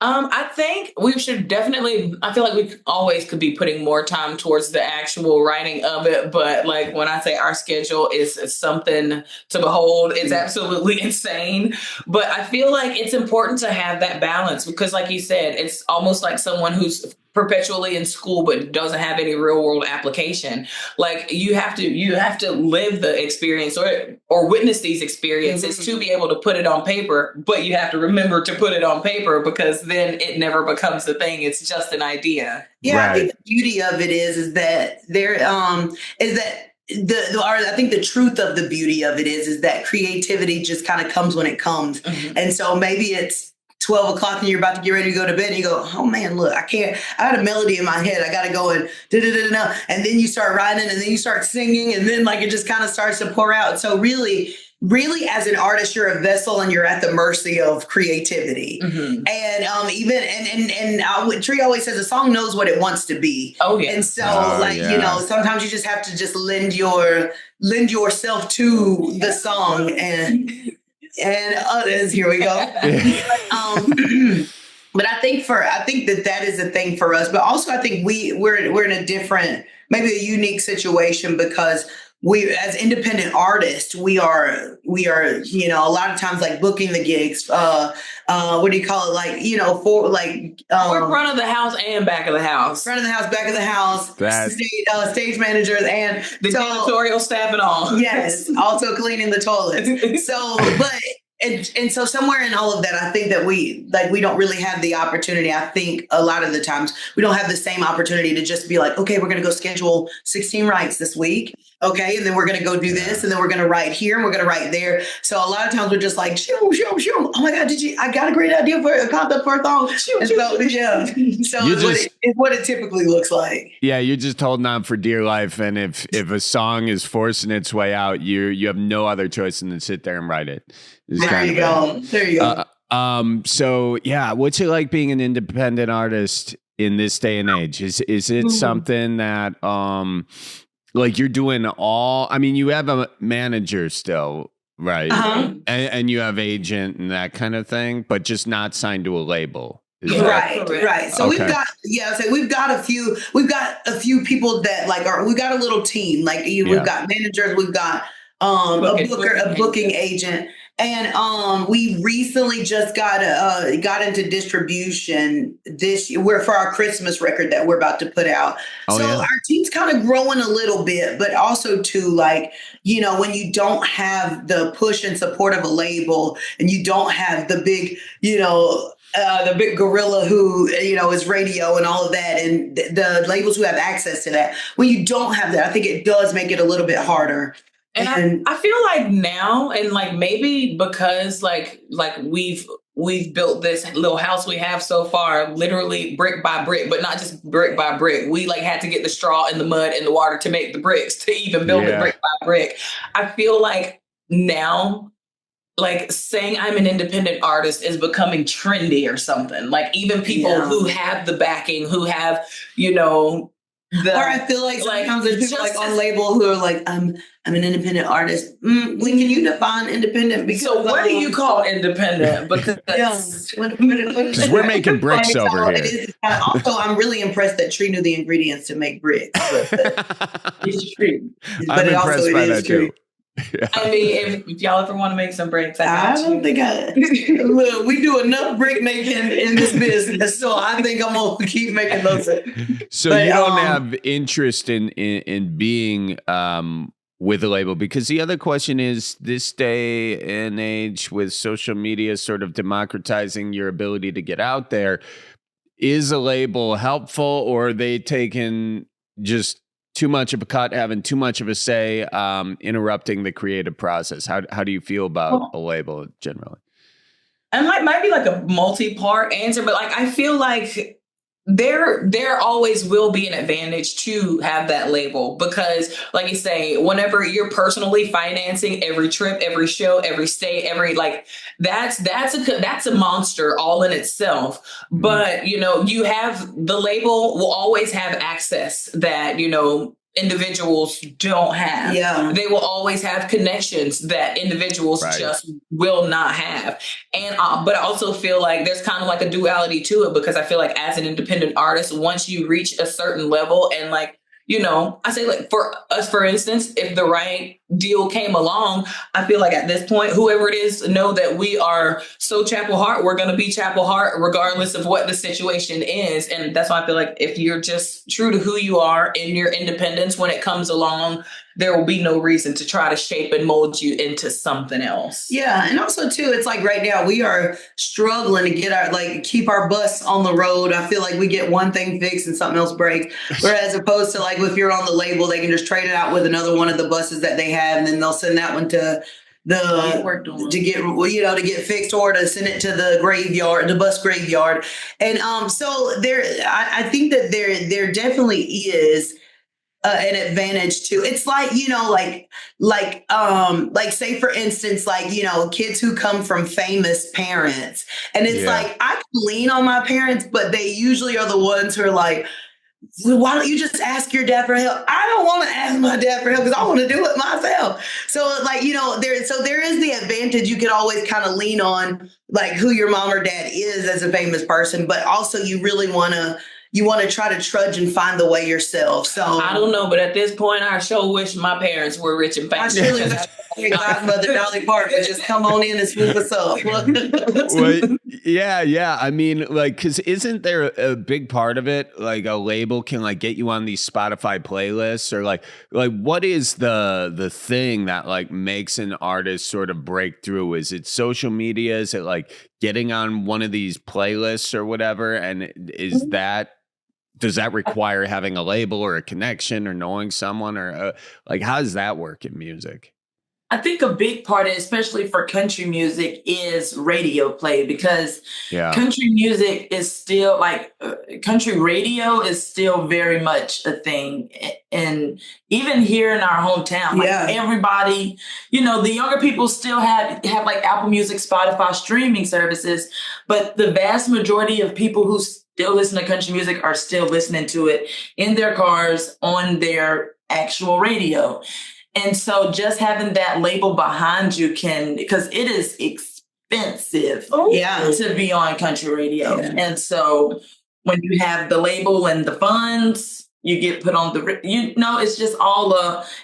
I think we should definitely, I feel like we always could be putting more time towards the actual writing of it. But like when I say our schedule is something to behold, it's absolutely insane. But I feel like it's important to have that balance because like you said, it's almost like someone who's perpetually in school but doesn't have any real world application. Like you have to live the experience or witness these experiences to be able to put it on paper, but you have to remember to put it on paper because then it never becomes a thing. It's just an idea. Yeah, Right. I think the beauty of it is that there is that I think the truth of the beauty of it is that creativity just kind of comes when it comes. And so maybe it's 12 o'clock and you're about to get ready to go to bed and you go, oh man, look, I had a melody in my head. I got to go and da-da-da-da. And then you start writing and then you start singing and then like it just kind of starts to pour out. So really as an artist, you're a vessel and you're at the mercy of creativity. And Trea always says a song knows what it wants to be. Oh yeah. And so you know, sometimes you just have to just lend yourself to the song and others. Here we go. But I think that is a thing for us. But also, I think we're in a different, maybe a unique situation because we, as independent artists, we are, you know, a lot of times like booking the gigs. What do you call it? Like, you know, for like we're front of the house and back of the house. Front of the house, back of the house, stage managers, and the janitorial staff and all. Yes, also cleaning the toilets. So, but. And so somewhere in all of that, I think that we don't really have the opportunity. I think a lot of the times we don't have the same opportunity to just be like, okay, we're going to go schedule 16 writes this week. Okay. And then we're going to go do this. And then we're going to write here and we're going to write there. So a lot of times we're just like, shoo. Oh my God, I got a great idea for a concept for a song. So it's what it typically looks like. Yeah. You're just holding on for dear life. And if a song is forcing its way out, you have no other choice than to sit there and write it. There you go. So yeah, what's it like being an independent artist in this day and age? Is it something that like you're doing all? I mean, you have a manager still, right? And you have agent and that kind of thing, but just not signed to a label. Right. So we've got a few people that like we've got a little team. Like we've got managers, we've got a booking agent. And we recently just got into distribution this year for our Christmas record that we're about to put out. Our team's kind of growing a little bit, but also too, like, you know, when you don't have the push and support of a label and you don't have the big, you know, the big gorilla who, you know, is radio and all of that, and the labels who have access to that. When you don't have that, I think it does make it a little bit harder. And I feel like now, and like maybe because like we've built this little house we have so far, literally brick by brick, but not just brick by brick. We like had to get the straw and the mud and the water to make the bricks to even build it brick by brick. I feel like now, like saying I'm an independent artist is becoming trendy or something. Like even people who have the backing, who have, you know, or I feel like sometimes there's people like on label who are like, I'm an independent artist. When can you define independent? Because so what do you call independent? Because we're making bricks over here. Also, I'm really impressed that Trea knew the ingredients to make bricks. It's true. I'm impressed by that too. Yeah. I mean, if y'all ever want to make some bricks, I don't think look, we do enough brick making in this business, so I think I'm gonna keep making those. So you don't have interest in being with a label, because the other question is, this day and age with social media sort of democratizing your ability to get out there, is a label helpful, or are they taking just too much of a cut, having too much of a say, interrupting the creative process? How do you feel about a label generally? And might be like a multi-part answer, but like I feel like there always will be an advantage to have that label, because like you say, whenever you're personally financing every trip, every show, every stay, every like that's a monster all in itself. But you know, you have the label will always have access that, you know, individuals don't have. Yeah. They will always have connections that individuals just will not have. And but I also feel like there's kind of like a duality to it, because I feel like as an independent artist, once you reach a certain level and like, you know, I say like for us, for instance, if the right deal came along, I feel like at this point, whoever it is, know that we are so Chapel Hart, we're going to be Chapel Hart regardless of what the situation is. And that's why I feel like if you're just true to who you are in your independence, when it comes along, there will be no reason to try to shape and mold you into something else. Yeah. And also too, it's like right now we are struggling to get keep our bus on the road. I feel like we get one thing fixed and something else breaks. Whereas opposed to like if you're on the label, they can just trade it out with another one of the buses that they have, and then they'll send that one to to get fixed, or to send it to the graveyard, the bus graveyard. And so I think that there definitely is an advantage to. It's like, say for instance, kids who come from famous parents, and it's like I can lean on my parents, but they usually are the ones who are like, why don't you just ask your dad for help? I don't want to ask my dad for help because I want to do it myself. So there is the advantage. You can always kind of lean on like who your mom or dad is as a famous person, but also you really want to try to trudge and find the way yourself. So I don't know, but at this point, I sure wish my parents were rich and famous. I surely wish godmother Dolly Parton would just come on in and swoop us up. Well, yeah. I mean, like, because isn't there a big part of it? Like a label can like get you on these Spotify playlists, or like what is the thing that like makes an artist sort of break through? Is it social media? Is it like getting on one of these playlists or whatever? And does that require having a label or a connection or knowing someone, or like how does that work in music? I think a big part, especially for country music, is radio play, because country music is still like country radio is still very much a thing. And even here in our hometown, like everybody, the younger people still have like Apple Music, Spotify streaming services, but the vast majority of people who still listen to country music are still listening to it in their cars on their actual radio. And so just having that label behind you because it is expensive to be on country radio. Yeah. And so when you have the label and the funds, you get put on it's just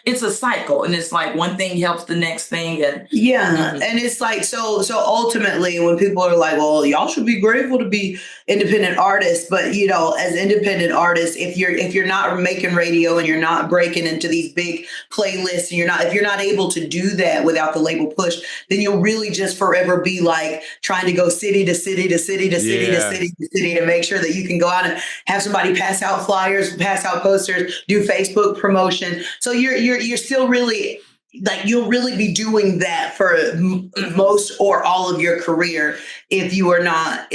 it's a cycle. And it's like one thing helps the next thing. And and it's like, so ultimately when people are like, well, y'all should be grateful to be independent artists. But, as independent artists, if you're not making radio and you're not breaking into these big playlists, and if you're not able to do that without the label push, then you'll really just forever be like trying to go city to city to city to city to city to city to make sure that you can go out and have somebody pass out flyers, pass out posters, do Facebook promotion. So you're still really like, you'll really be doing that for most or all of your career if you're not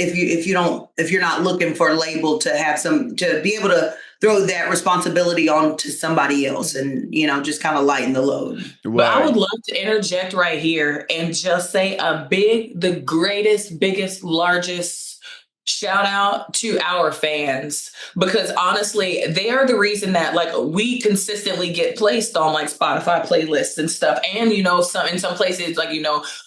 looking for a label to be able to throw that responsibility on to somebody else and, just kind of lighten the load. But I would love to interject right here and just say the greatest, biggest, largest shout out to our fans, because honestly, they are the reason that like we consistently get placed on like Spotify playlists and stuff. And, in some places, like,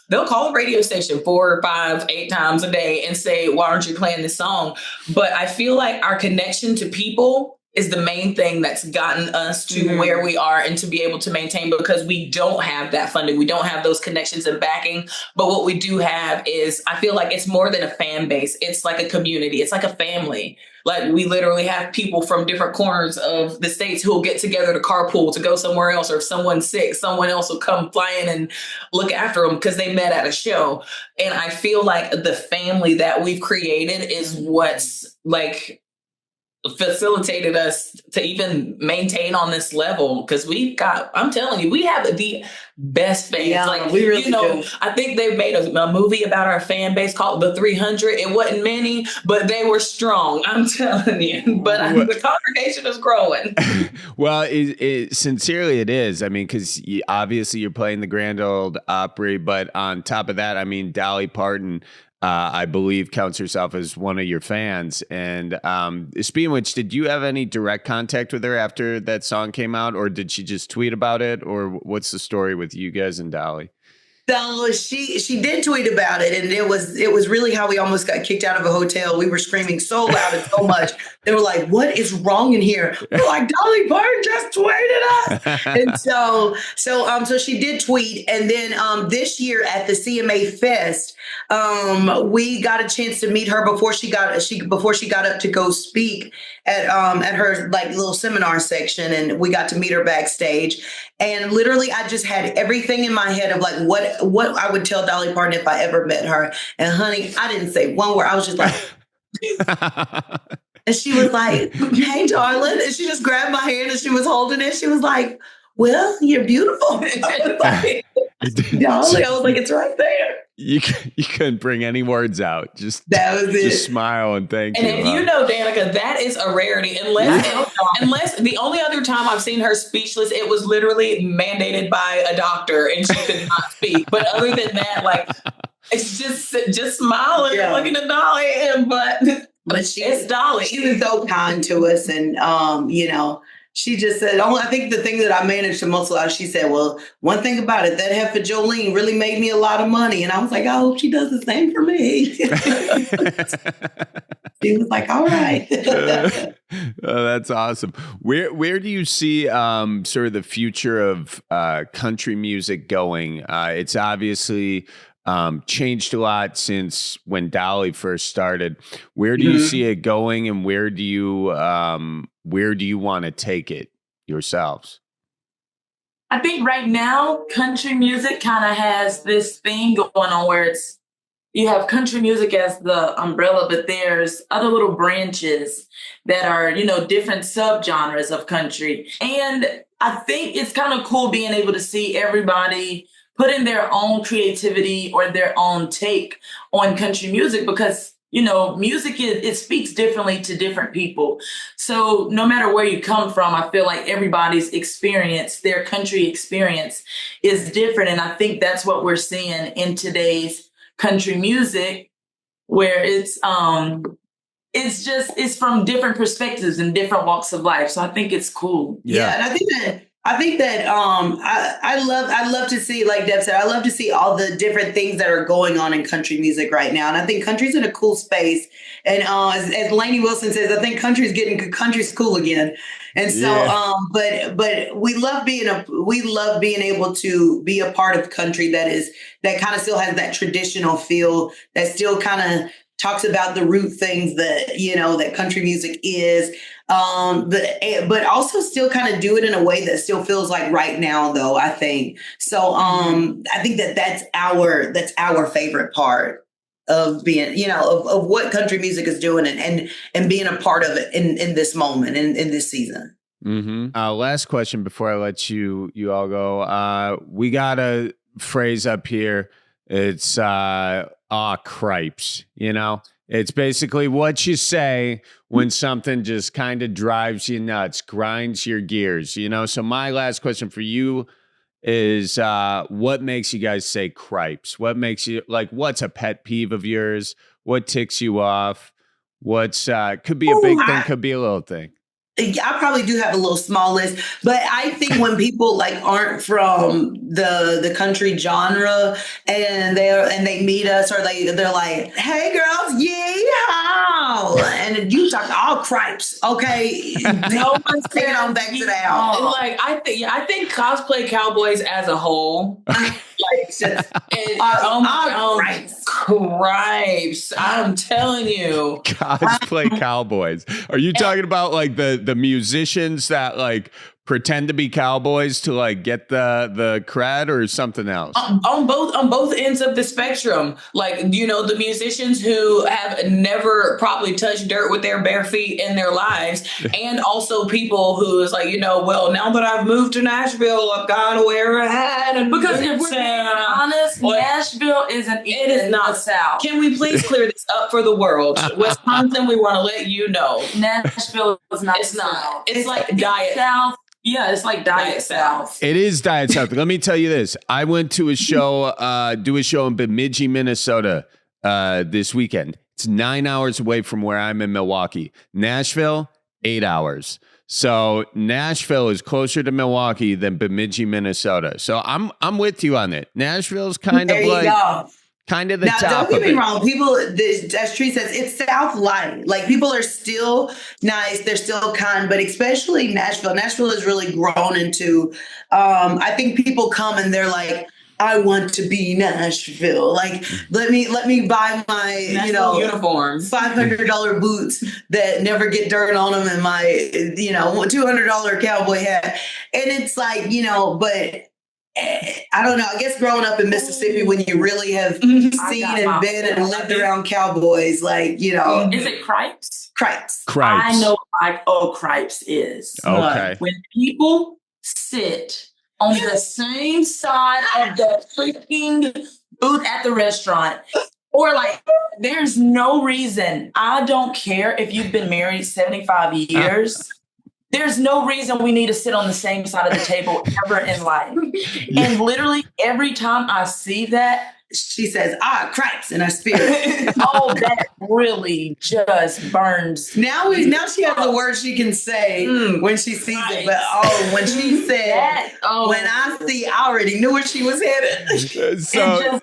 they'll call a radio station 4, 5, 8 times a day and say, why aren't you playing this song? But I feel like our connection to people is the main thing that's gotten us to where we are and to be able to maintain, because we don't have that funding. We don't have those connections and backing. But what we do have is, I feel like it's more than a fan base. It's like a community. It's like a family. Like we literally have people from different corners of the states who will get together to carpool to go somewhere else. Or if someone's sick, someone else will come flying and look after them because they met at a show. And I feel like the family that we've created is what's like facilitated us to even maintain on this level, because I'm telling you, we have the best fans. Yeah, like, we really do. I think they made a movie about our fan base called The 300. It wasn't many, but they were strong. I'm telling you. But the congregation is growing. Well, sincerely it is. I mean, because obviously you're playing the Grand Ole Opry, but on top of that, I mean, Dolly Parton, I believe, counts herself as one of your fans. And speaking of which, did you have any direct contact with her after that song came out, or did she just tweet about it, or what's the story with you guys and Dolly? So she did tweet about it, and it was really how we almost got kicked out of a hotel. We were screaming so loud and so much. They were like, "What is wrong in here?" We're like, "Dolly Parton just tweeted us." And so she did tweet, and then this year at the CMA Fest, we got a chance to meet her before she got up to go speak at her like little seminar section, and we got to meet her backstage. And literally, I just had everything in my head of like what I would tell Dolly Parton if I ever met her. And honey, I didn't say one word. I was just like, and she was like, "Hey, darling," and she just grabbed my hand and she was holding it. She was like, "Well, you're beautiful." I was like, Dolly, I was like, "It's right there." You couldn't bring any words out. That was it. Just smile and thank and you. And if you know Danica, that is a rarity. Unless the only other time I've seen her speechless, it was literally mandated by a doctor and she could not speak. But other than that, like, it's just smiling and looking at Dolly. But it's Dolly. She was so kind to us, and she just said, I think the thing that I managed to muscle out, she said, "Well, one thing about it, that heifer Jolene really made me a lot of money." And I was like, "I hope she does the same for me." She was like, "All right." Oh, that's awesome. Where do you see sort of the future of country music going? It's obviously changed a lot since when Dolly first started. Where do you see it going, and where do you want to take it yourselves? I think right now, country music kind of has this thing going on where you have country music as the umbrella, but there's other little branches that are, different subgenres of country. And I think it's kind of cool being able to see everybody put in their own creativity or their own take on country music, because music it speaks differently to different people. So no matter where you come from, I feel like everybody's experience, their country experience, is different. And I think that's what we're seeing in today's country music, where it's from different perspectives and different walks of life. So I think it's cool. Yeah, and I think that I love to see, like Deb said, I love to see all the different things that are going on in country music right now. And I think country's in a cool space. And as Lainey Wilson says, I think country's cool again. And so, but we love being able to be a part of country that kind of still has that traditional feel, that still kind of talks about the root things that, that country music is. But also still kind of do it in a way that still feels like right now, though, I think. So I think that's our favorite part of being, of what country music is doing and being a part of it in this moment, in this season. Mm-hmm. Last question before I let you all go. We got a phrase up here. It's cripes, It's basically what you say when something just kind of drives you nuts, grinds your gears, So my last question for you is, what makes you guys say cripes? What makes you, what's a pet peeve of yours? What ticks you off? What's, could be a big thing, could be a little thing. I probably do have a little small list, but I think when people aren't from the country genre and they meet us, or they're like, "Hey girls, yeehaw," and you talk all cripes, okay? No one's taking on back to the house. I think cosplay cowboys as a whole, cripes. I'm telling you, cosplay cowboys. Are you talking about the musicians that pretend to be cowboys to like get the cred or something else? On both ends of the spectrum, like, you know, the musicians who have never probably touched dirt with their bare feet in their lives, and also people who is like, you know, well, now that I've moved to Nashville, I've got to wear a hat. And Because if we're being honest, Nashville isn't even it is not the South. Can we please clear this up for the world? Wisconsin, we want to let you know, Nashville is not. it's the not. South. It's like diet South. Yeah, it's like Diet South. It is Diet South. Let me tell you this. I went to a show, do a show in Bemidji, Minnesota this weekend. It's 9 hours away from where I'm in Milwaukee. Nashville, 8 hours. So Nashville is closer to Milwaukee than Bemidji, Minnesota. So I'm with you on it. Nashville's kind of like kind of the now, top. don't get me of it. wrong. People, as Tree says, it's South light. Like people are still nice, they're still kind, but especially Nashville. Nashville has really grown into. I think people come and they're like, I want to be Nashville. Like let me buy my Nashville uniform, $500 boots that never get dirt on them, and my $200 cowboy hat. And it's like but. I don't know. I guess growing up in Mississippi, when you really have seen and been and lived around cowboys, like, Is it Cripes? Cripes. I know Cripes is. Okay. When people sit on the same side of the freaking booth at the restaurant, or like, there's no reason. I don't care if you've been married 75 years. There's no reason we need to sit on the same side of the table ever in life. And literally every time I see that, she says, cripes in her spirit. that really just burns. Now she has the word she can say when she sees it. But when she said, when I see, I already knew where she was headed. So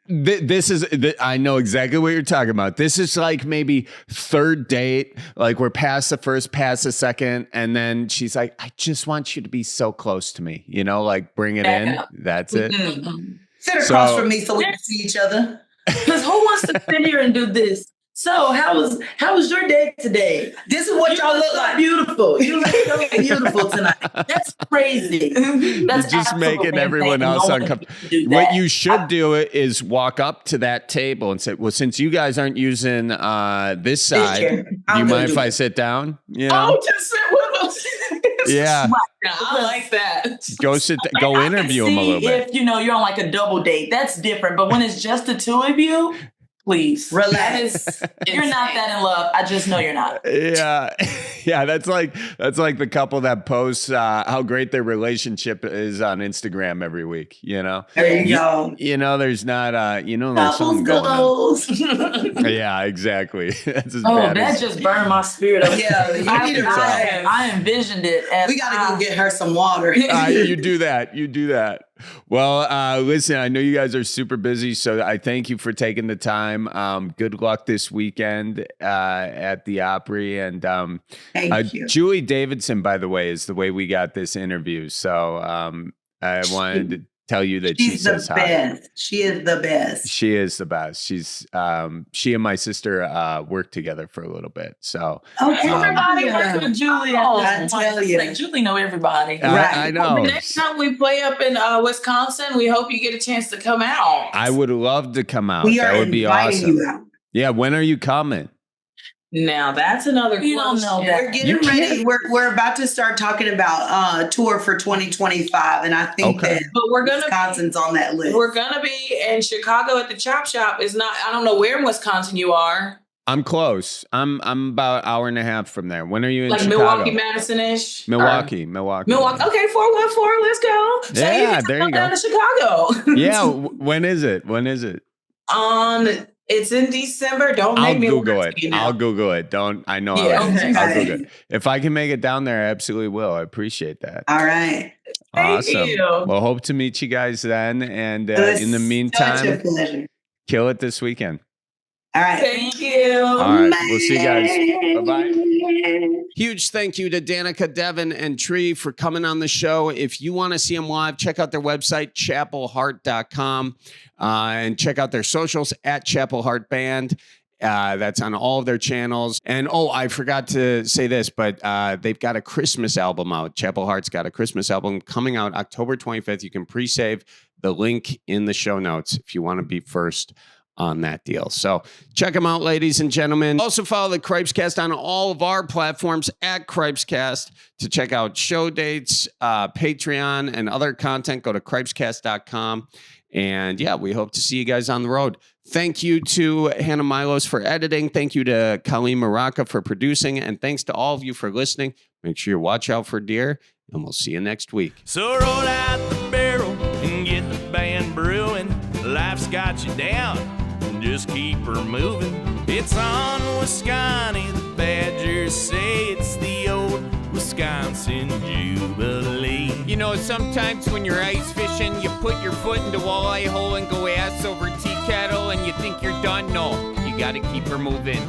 this is, I know exactly what you're talking about. This is like maybe third date. Like we're past the first, past the second. And then she's like, I just want you to be so close to me, like bring it in. That's it. Sit across from me so we can see each other. Because who wants to sit here and do this? So how was your day today? This is what y'all look like. Beautiful. You look so beautiful tonight. That's crazy. That's just making everyone else uncomfortable. What you should do is walk up to that table and say, well, since you guys aren't using this side, do you mind if I sit down? Just sit with us. Yeah. I like that. Go interview them a little bit. If you're on like a double date, that's different. But when it's just the two of you, please relax. You're not that in love. I just know you're not. Yeah. That's like the couple that posts how great their relationship is on Instagram every week. There you go. There's not there's something going on. Yeah, exactly. That's as bad that just burned my spirit up. Yeah, you need to I envisioned it. And we gotta go get her some water. You do that. Well, listen, I know you guys are super busy, so I thank you for taking the time. Good luck this weekend at the Opry. And thank you. Julie Davidson, by the way, is the way we got this interview. So I wanted to tell you that she's the best. She is the best. She is the best. She's she and my sister worked together for a little bit. So everybody works with Julie. I tell you, Julie know everybody. Right. I know. The next time we play up in Wisconsin, we hope you get a chance to come out. I would love to come out. That would be awesome. You out. Yeah, when are you coming? Now that's another question. You don't know that. We're getting ready. We're about to start talking about tour for 2025, and I think that Wisconsin's on that list. We're gonna be in Chicago at the Chop Shop. I don't know where in Wisconsin you are. I'm close. I'm about an hour and a half from there. When are you in Chicago? Milwaukee, Madison-ish? Milwaukee. Okay, 414. Let's go. Yeah, there you go. Down to Chicago. Yeah. When is it? It's in December. I'll Google it. I know. I'll Google it. If I can make it down there, I absolutely will. I appreciate that. All right. Awesome. Thank you. Well, hope to meet you guys then. And in the meantime, kill it this weekend. All right. Thank you. All right. We'll see you guys. Bye-bye. Huge thank you to Danica, Devynn, and Trea for coming on the show. If you want to see them live, check out their website, chapelhart.com, and check out their socials at Chapel Hart Band. That's on all of their channels. And I forgot to say this, but they've got a Christmas album out. Chapel Hart's got a Christmas album coming out October 25th. You can pre-save the link in the show notes if you want to be first on that deal. So check them out, ladies and gentlemen. Also follow the Cripescast on all of our platforms at Cripescast to check out show dates, Patreon, and other content. Go to cripescast.com. And yeah, we hope to see you guys on the road. Thank you to Hannah Milos for editing. Thank you to Colleen Maraka for producing. And thanks to all of you for listening. Make sure you watch out for deer, and we'll see you next week. So roll out the barrel and get the band brewing. Life's got you down, just keep her moving. It's on Wisconsin, the Badgers say it's the old Wisconsin Jubilee. You know, sometimes when you're ice fishing, you put your foot in the walleye hole and go ass over tea kettle and you think you're done. No, you got to keep her moving.